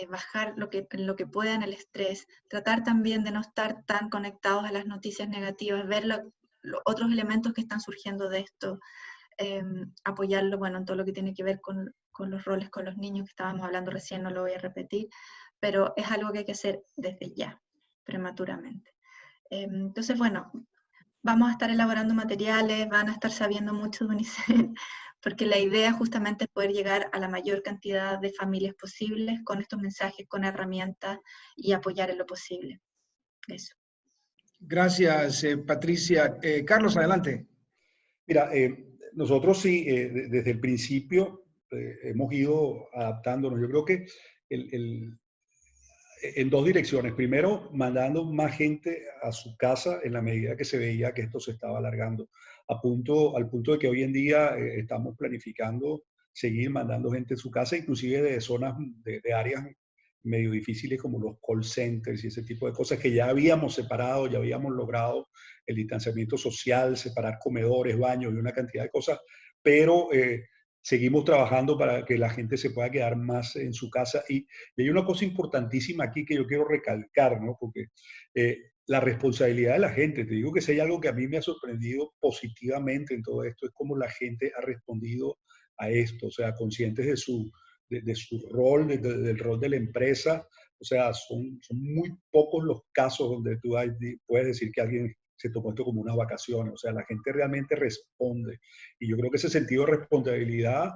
bajar lo que puedan el estrés, tratar también de no estar tan conectados a las noticias negativas, ver los otros elementos que están surgiendo de esto, apoyarlo, bueno, en todo lo que tiene que ver con los roles con los niños, que estábamos hablando recién, no lo voy a repetir, pero es algo que hay que hacer desde ya, prematuramente. Entonces, bueno, vamos a estar elaborando materiales, van a estar sabiendo mucho de UNICEF, porque la idea justamente es poder llegar a la mayor cantidad de familias posibles con estos mensajes, con herramientas, y apoyar en lo posible. Eso. Gracias, Patricia. Carlos, adelante. Mira, nosotros sí, desde el principio hemos ido adaptándonos. Yo creo que en dos direcciones. Primero, mandando más gente a su casa en la medida que se veía que esto se estaba alargando, al punto de que hoy en día estamos planificando seguir mandando gente a su casa, inclusive de zonas, de áreas medio difíciles como los call centers y ese tipo de cosas que ya habíamos separado, ya habíamos logrado el distanciamiento social, separar comedores, baños y una cantidad de cosas, pero seguimos trabajando para que la gente se pueda quedar más en su casa. Y hay una cosa importantísima aquí que yo quiero recalcar, ¿no? Porque la responsabilidad de la gente, te digo que si hay algo que a mí me ha sorprendido positivamente en todo esto, es cómo la gente ha respondido a esto, o sea, conscientes de su rol, del rol de la empresa. O sea, son muy pocos los casos donde tú puedes decir que alguien se tomó esto como unas vacaciones. O sea, la gente realmente responde. Y yo creo que ese sentido de responsabilidad,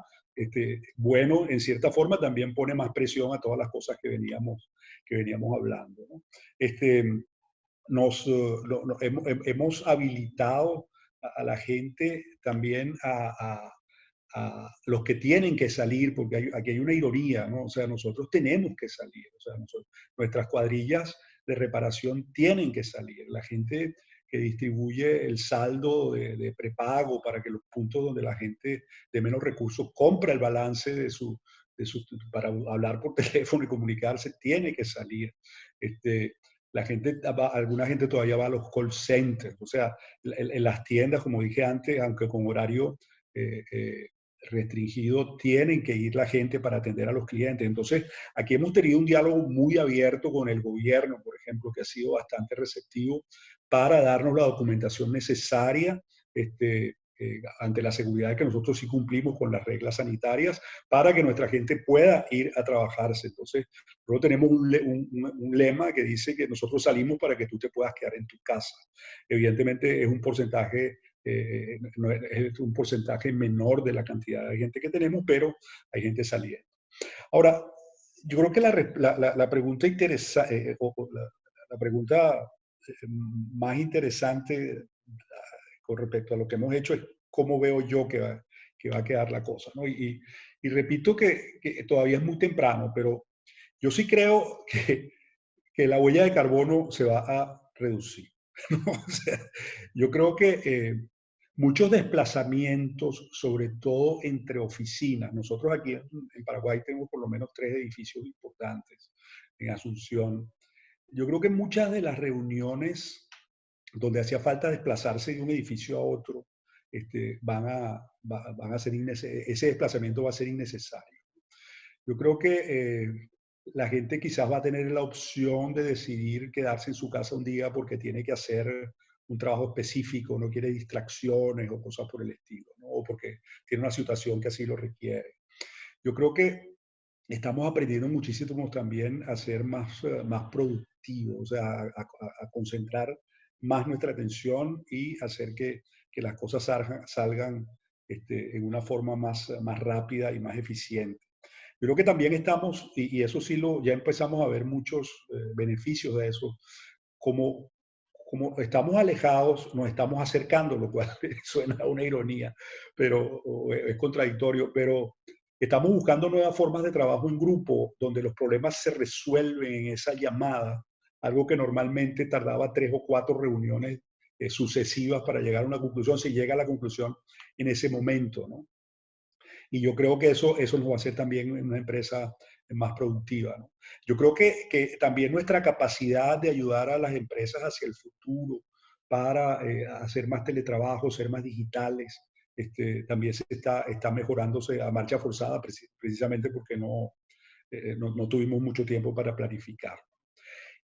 bueno, en cierta forma también pone más presión a todas las cosas que veníamos hablando, ¿no? Hemos habilitado a la gente también a los que tienen que salir, porque aquí hay una ironía, ¿no? O sea, nosotros tenemos que salir, o sea, nuestras cuadrillas de reparación tienen que salir. La gente que distribuye el saldo de prepago para que los puntos donde la gente de menos recursos compra el balance para hablar por teléfono y comunicarse, tiene que salir. Alguna gente todavía va a los call centers, o sea, en las tiendas, como dije antes, aunque con horario restringido, tienen que ir la gente para atender a los clientes. Entonces, aquí hemos tenido un diálogo muy abierto con el gobierno, por ejemplo, que ha sido bastante receptivo para darnos la documentación necesaria ante la seguridad de que nosotros sí cumplimos con las reglas sanitarias para que nuestra gente pueda ir a trabajarse. Entonces, nosotros tenemos un lema que dice que nosotros salimos para que tú te puedas quedar en tu casa. Evidentemente es un porcentaje es un porcentaje menor de la cantidad de gente que tenemos, pero hay gente saliendo. Ahora, yo creo que la pregunta la pregunta más interesante con respecto a lo que hemos hecho es cómo veo yo que va a quedar la cosa, ¿no? Y repito que todavía es muy temprano, pero yo sí creo que la huella de carbono se va a reducir, ¿no? O sea, yo creo que muchos desplazamientos, sobre todo entre oficinas. Nosotros aquí en Paraguay tenemos por lo menos 3 edificios importantes en Asunción. Yo creo que muchas de las reuniones donde hacía falta desplazarse de un edificio a otro, van a ser ese desplazamiento va a ser innecesario. Yo creo que la gente quizás va a tener la opción de decidir quedarse en su casa un día porque tiene que hacer un trabajo específico, no quiere distracciones o cosas por el estilo, ¿no? O porque tiene una situación que así lo requiere. Yo creo que estamos aprendiendo muchísimo también a ser más productivos, o sea, a concentrar más nuestra atención y hacer que las cosas salgan en una forma más rápida y más eficiente. Yo creo que también estamos, y eso sí ya empezamos a ver muchos beneficios de eso, como estamos alejados, nos estamos acercando, lo cual suena a una ironía, pero es contradictorio, pero estamos buscando nuevas formas de trabajo en grupo, donde los problemas se resuelven en esa llamada, algo que normalmente tardaba 3 o 4 reuniones sucesivas para llegar a una conclusión, se llega a la conclusión en ese momento, ¿no? Y yo creo que eso nos va a hacer también una empresa más productiva, ¿no? Yo creo que también nuestra capacidad de ayudar a las empresas hacia el futuro para hacer más teletrabajo, ser más digitales, también está mejorándose a marcha forzada precisamente porque no tuvimos mucho tiempo para planificar.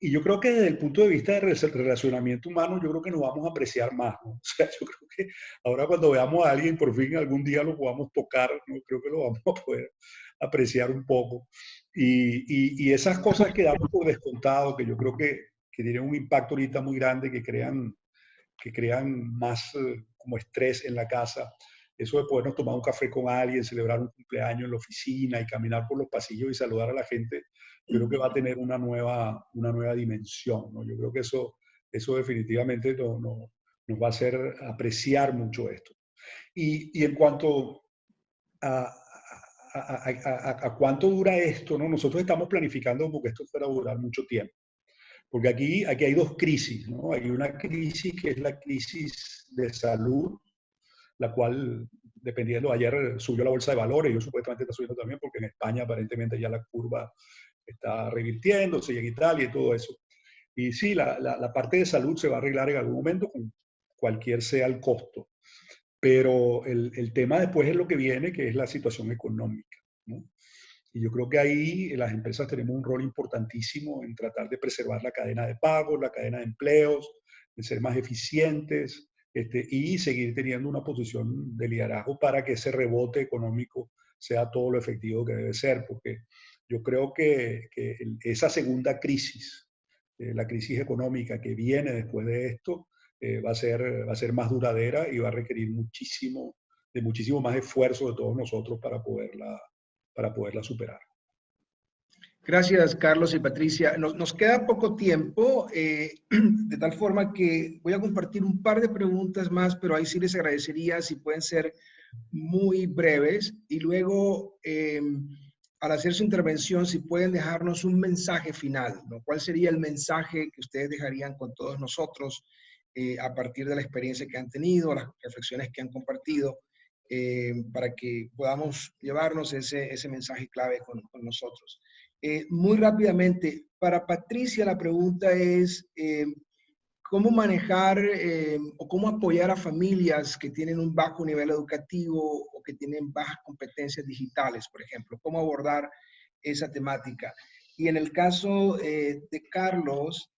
Y yo creo que desde el punto de vista de relacionamiento humano, yo creo que nos vamos a apreciar más, ¿no? O sea, yo creo que ahora cuando veamos a alguien, por fin algún día lo podamos tocar, ¿no? Creo que lo vamos a poder apreciar un poco. Y esas cosas que damos por descontado, que yo creo que tienen un impacto ahorita muy grande, que crean más como estrés en la casa. Eso de podernos tomar un café con alguien, celebrar un cumpleaños en la oficina y caminar por los pasillos y saludar a la gente, yo creo que va a tener una nueva dimensión, ¿no? Yo creo que eso definitivamente nos va a hacer apreciar mucho esto. Y en cuanto a cuánto dura esto, ¿no? Nosotros estamos planificando como que esto fuera a durar mucho tiempo. Porque aquí hay 2 crisis, ¿no? Hay una crisis que es la crisis de salud, la cual, dependiendo, ayer subió la bolsa de valores, y yo supuestamente está subiendo también, porque en España aparentemente ya la curva está revirtiéndose y en Italia y todo eso. Y sí, la parte de salud se va a arreglar en algún momento, con cualquier sea el costo. Pero el tema después es lo que viene, que es la situación económica, ¿no? Y yo creo que ahí las empresas tenemos un rol importantísimo en tratar de preservar la cadena de pagos, la cadena de empleos, de ser más eficientes y seguir teniendo una posición de liderazgo para que ese rebote económico sea todo lo efectivo que debe ser, porque yo creo que esa segunda crisis, la crisis económica que viene después de esto, va a ser más duradera y va a requerir muchísimo más esfuerzo de todos nosotros para poderla superar. Gracias, Carlos y Patricia. Nos queda poco tiempo, de tal forma que voy a compartir un par de preguntas más, pero ahí sí les agradecería si pueden ser muy breves. Y luego, al hacer su intervención, si pueden dejarnos un mensaje final, ¿no? ¿Cuál sería el mensaje que ustedes dejarían con todos nosotros a partir de la experiencia que han tenido, las reflexiones que han compartido, para que podamos llevarnos ese mensaje clave con nosotros? Muy rápidamente, para Patricia la pregunta es, ¿cómo manejar o cómo apoyar a familias que tienen un bajo nivel educativo o que tienen bajas competencias digitales, por ejemplo? ¿Cómo abordar esa temática? Y en el caso de Carlos,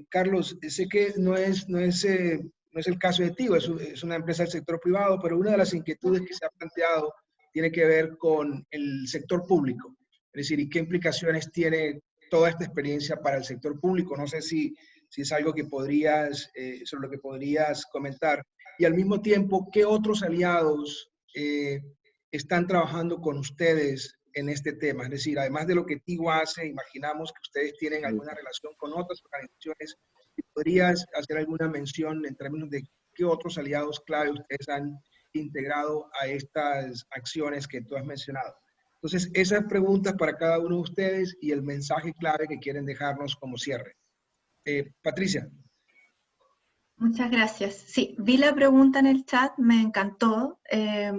Carlos, sé que no es el caso de Tigo, es una empresa del sector privado, pero una de las inquietudes que se ha planteado tiene que ver con el sector público. Es decir, ¿y qué implicaciones tiene toda esta experiencia para el sector público? No sé si es algo que sobre lo que podrías comentar. Y al mismo tiempo, ¿qué otros aliados están trabajando con ustedes en este tema? Es decir, además de lo que Tigo hace, imaginamos que ustedes tienen alguna relación con otras organizaciones. ¿Podrías hacer alguna mención en términos de qué otros aliados clave ustedes han integrado a estas acciones que tú has mencionado? Entonces, esas preguntas para cada uno de ustedes y el mensaje clave que quieren dejarnos como cierre. Patricia. Muchas gracias. Sí, vi la pregunta en el chat, me encantó,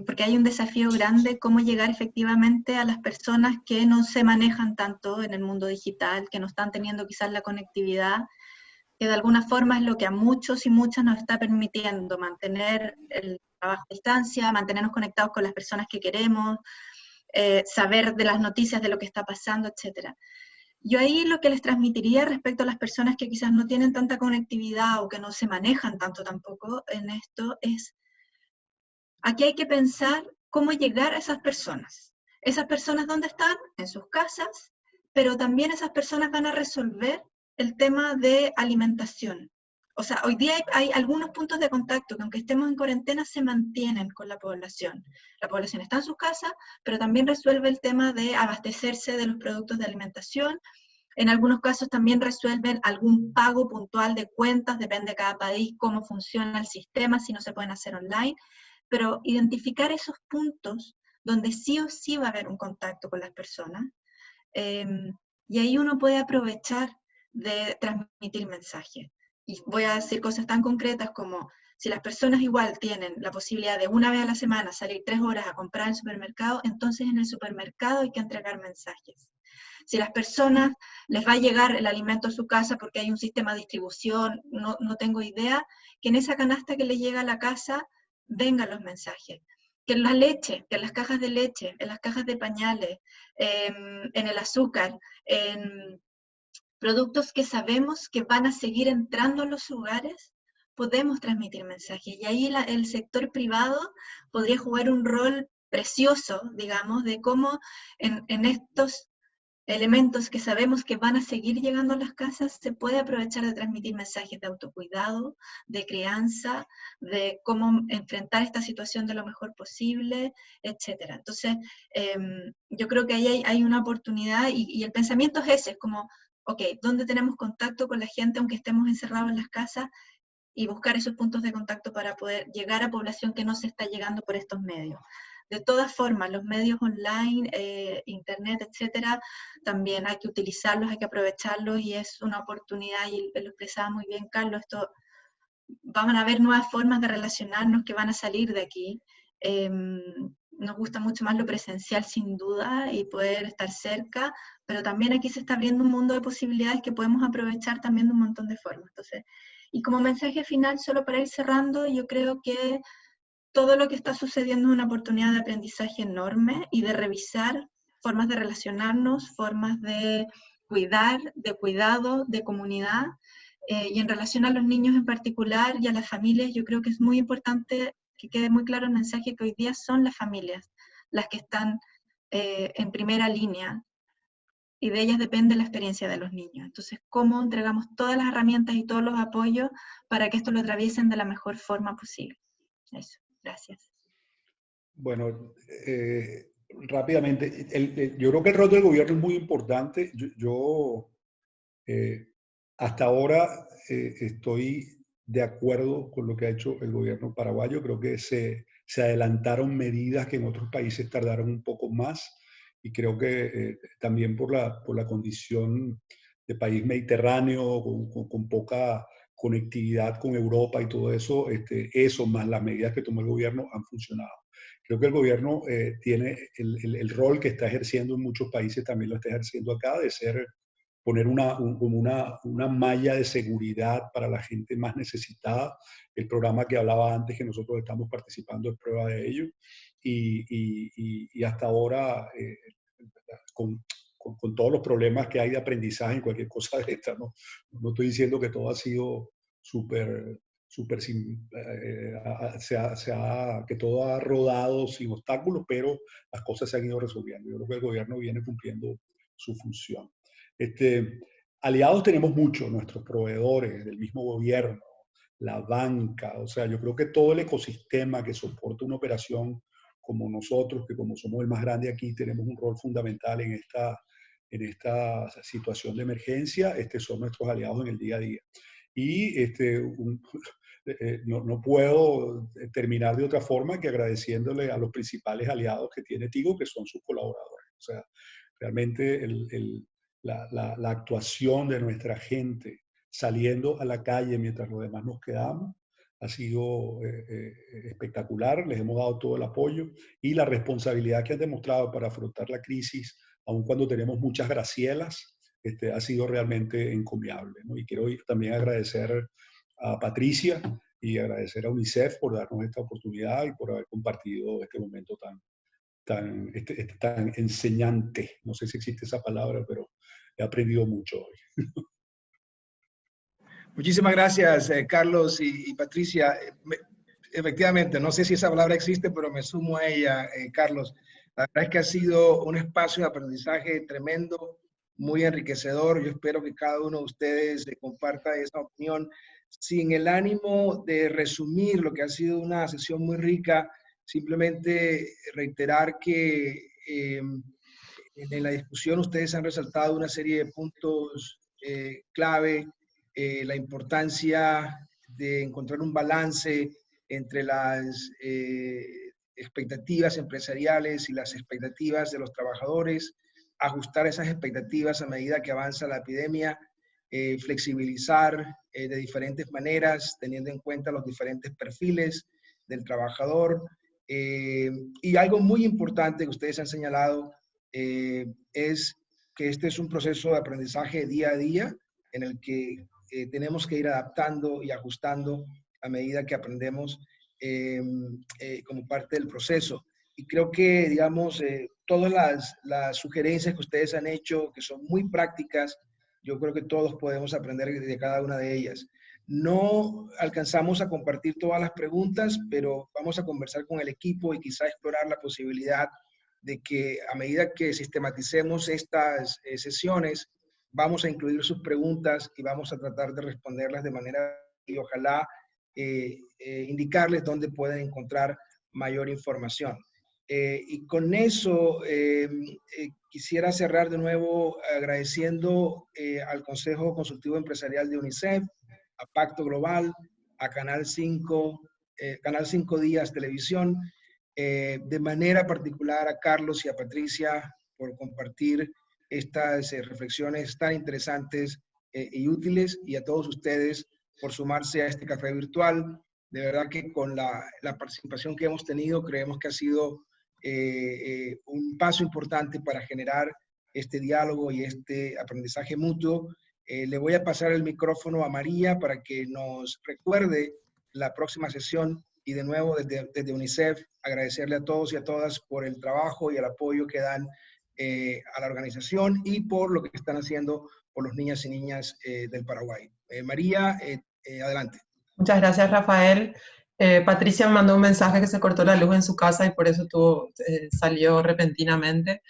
porque hay un desafío grande, cómo llegar efectivamente a las personas que no se manejan tanto en el mundo digital, que no están teniendo quizás la conectividad, que de alguna forma es lo que a muchos y muchas nos está permitiendo mantener trabajo a distancia, mantenernos conectados con las personas que queremos, saber de las noticias de lo que está pasando, etc. Yo ahí lo que les transmitiría respecto a las personas que quizás no tienen tanta conectividad o que no se manejan tanto tampoco en esto es, aquí hay que pensar cómo llegar a esas personas. Esas personas, ¿dónde están? En sus casas, pero también esas personas van a resolver el tema de alimentación. O sea, hoy día hay algunos puntos de contacto que aunque estemos en cuarentena se mantienen con la población. La población está en sus casas, pero también resuelve el tema de abastecerse de los productos de alimentación. En algunos casos también resuelven algún pago puntual de cuentas, depende de cada país cómo funciona el sistema, si no se pueden hacer online. Pero identificar esos puntos donde sí o sí va a haber un contacto con las personas, y ahí uno puede aprovechar de transmitir mensajes. Y voy a decir cosas tan concretas como, si las personas igual tienen la posibilidad de una vez a la semana salir 3 horas a comprar en el supermercado, entonces en el supermercado hay que entregar mensajes. Si las personas les va a llegar el alimento a su casa porque hay un sistema de distribución, no tengo idea, que en esa canasta que le llega a la casa vengan los mensajes. Que en la leche, que en las cajas de leche, en las cajas de pañales, en el azúcar, en productos que sabemos que van a seguir entrando en los hogares, podemos transmitir mensajes. Y ahí el sector privado podría jugar un rol precioso, digamos, de cómo en estos elementos que sabemos que van a seguir llegando a las casas, se puede aprovechar de transmitir mensajes de autocuidado, de crianza, de cómo enfrentar esta situación de lo mejor posible, etc. Entonces, yo creo que ahí hay una oportunidad y el pensamiento es ese, es como, ok, ¿dónde tenemos contacto con la gente aunque estemos encerrados en las casas? Y buscar esos puntos de contacto para poder llegar a población que no se está llegando por estos medios. De todas formas, los medios online, internet, etcétera, también hay que utilizarlos, hay que aprovecharlos y es una oportunidad, y lo expresaba muy bien Carlos, esto, van a haber nuevas formas de relacionarnos que van a salir de aquí. Nos gusta mucho más lo presencial sin duda y poder estar cerca, pero también aquí se está abriendo un mundo de posibilidades que podemos aprovechar también de un montón de formas. Entonces, y como mensaje final, solo para ir cerrando, yo creo que todo lo que está sucediendo es una oportunidad de aprendizaje enorme y de revisar formas de relacionarnos, formas de cuidar, de cuidado, de comunidad. Y en relación a los niños en particular y a las familias, yo creo que es muy importante que quede muy claro el mensaje que hoy día son las familias las que están en primera línea y de ellas depende la experiencia de los niños. Entonces, ¿cómo entregamos todas las herramientas y todos los apoyos para que esto lo atraviesen de la mejor forma posible? Eso, gracias. Bueno, rápidamente, yo creo que el rol del gobierno es muy importante. Hasta ahora estoy de acuerdo con lo que ha hecho el gobierno paraguayo. Creo que se adelantaron medidas que en otros países tardaron un poco más, y creo que también por la condición de país mediterráneo, con poca conectividad con Europa y todo eso, eso más las medidas que tomó el gobierno han funcionado. Creo que el gobierno tiene el rol que está ejerciendo en muchos países, también lo está ejerciendo acá, de poner como una malla de seguridad para la gente más necesitada. El programa que hablaba antes, que nosotros estamos participando, es prueba de ello. Y hasta ahora, con todos los problemas que hay de aprendizaje en cualquier cosa de esta, no estoy diciendo que todo ha sido súper, que todo ha rodado sin obstáculos, pero las cosas se han ido resolviendo. Yo creo que el gobierno viene cumpliendo su función. Aliados tenemos muchos, nuestros proveedores del mismo gobierno, la banca, o sea, yo creo que todo el ecosistema que soporta una operación como nosotros, que como somos el más grande aquí, tenemos un rol fundamental en esta situación de emergencia, son nuestros aliados en el día a día. Y no puedo terminar de otra forma que agradeciéndole a los principales aliados que tiene Tigo, que son sus colaboradores. O sea, realmente la actuación de nuestra gente saliendo a la calle mientras los demás nos quedamos ha sido espectacular. Les hemos dado todo el apoyo y la responsabilidad que han demostrado para afrontar la crisis, aun cuando tenemos muchas gracielas, ha sido realmente encomiable, ¿no? Y quiero también agradecer a Patricia y agradecer a UNICEF por darnos esta oportunidad y por haber compartido este momento tan enseñante. No sé si existe esa palabra, pero he aprendido mucho hoy. Muchísimas gracias, Carlos y Patricia. Efectivamente, no sé si esa palabra existe, pero me sumo a ella, Carlos. La verdad es que ha sido un espacio de aprendizaje tremendo, muy enriquecedor. Yo espero que cada uno de ustedes comparta esa opinión sin el ánimo de resumir lo que ha sido una sesión muy rica, simplemente reiterar que en la discusión ustedes han resaltado una serie de puntos clave, la importancia de encontrar un balance entre las expectativas empresariales y las expectativas de los trabajadores, ajustar esas expectativas a medida que avanza la epidemia, flexibilizar de diferentes maneras, teniendo en cuenta los diferentes perfiles del trabajador. Y algo muy importante que ustedes han señalado es que este es un proceso de aprendizaje día a día en el que tenemos que ir adaptando y ajustando a medida que aprendemos como parte del proceso. Y creo que, digamos, todas las sugerencias que ustedes han hecho, que son muy prácticas, yo creo que todos podemos aprender de cada una de ellas. No alcanzamos a compartir todas las preguntas, pero vamos a conversar con el equipo y quizá explorar la posibilidad de que a medida que sistematicemos estas sesiones, vamos a incluir sus preguntas y vamos a tratar de responderlas de manera y ojalá indicarles dónde pueden encontrar mayor información. Y con eso quisiera cerrar de nuevo agradeciendo al Consejo Consultivo Empresarial de UNICEF, a Pacto Global, a Canal 5 Días Televisión, de manera particular a Carlos y a Patricia por compartir estas reflexiones tan interesantes y útiles, y a todos ustedes por sumarse a este café virtual. De verdad que con la participación que hemos tenido, creemos que ha sido un paso importante para generar este diálogo y este aprendizaje mutuo. Le voy a pasar el micrófono a María para que nos recuerde la próxima sesión y de nuevo desde UNICEF agradecerle a todos y a todas por el trabajo y el apoyo que dan a la organización y por lo que están haciendo por los niños y niñas del Paraguay. María, adelante. Muchas gracias, Rafael. Patricia me mandó un mensaje que se cortó la luz en su casa y por eso salió repentinamente,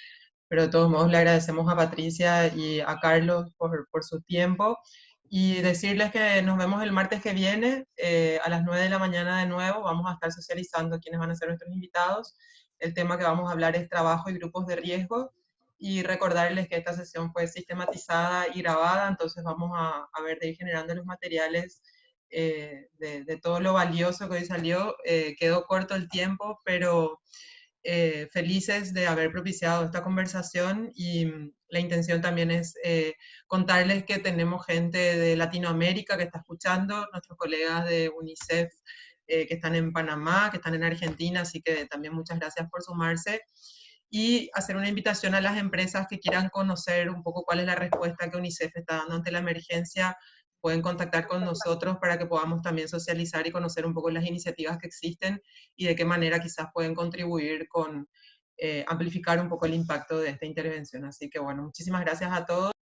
pero de todos modos le agradecemos a Patricia y a Carlos por su tiempo y decirles que nos vemos el martes que viene a las 9 de la mañana de nuevo. Vamos a estar socializando quiénes van a ser nuestros invitados. El tema que vamos a hablar es trabajo y grupos de riesgo, y recordarles que esta sesión fue sistematizada y grabada, entonces vamos a ver de ir generando los materiales de todo lo valioso que hoy salió. Quedó corto el tiempo, pero felices de haber propiciado esta conversación, y la intención también es contarles que tenemos gente de Latinoamérica que está escuchando, nuestros colegas de UNICEF que están en Panamá, que están en Argentina, así que también muchas gracias por sumarse. Y hacer una invitación a las empresas que quieran conocer un poco cuál es la respuesta que UNICEF está dando ante la emergencia. Pueden contactar con nosotros para que podamos también socializar y conocer un poco las iniciativas que existen y de qué manera quizás pueden contribuir con amplificar un poco el impacto de esta intervención. Así que bueno, muchísimas gracias a todos.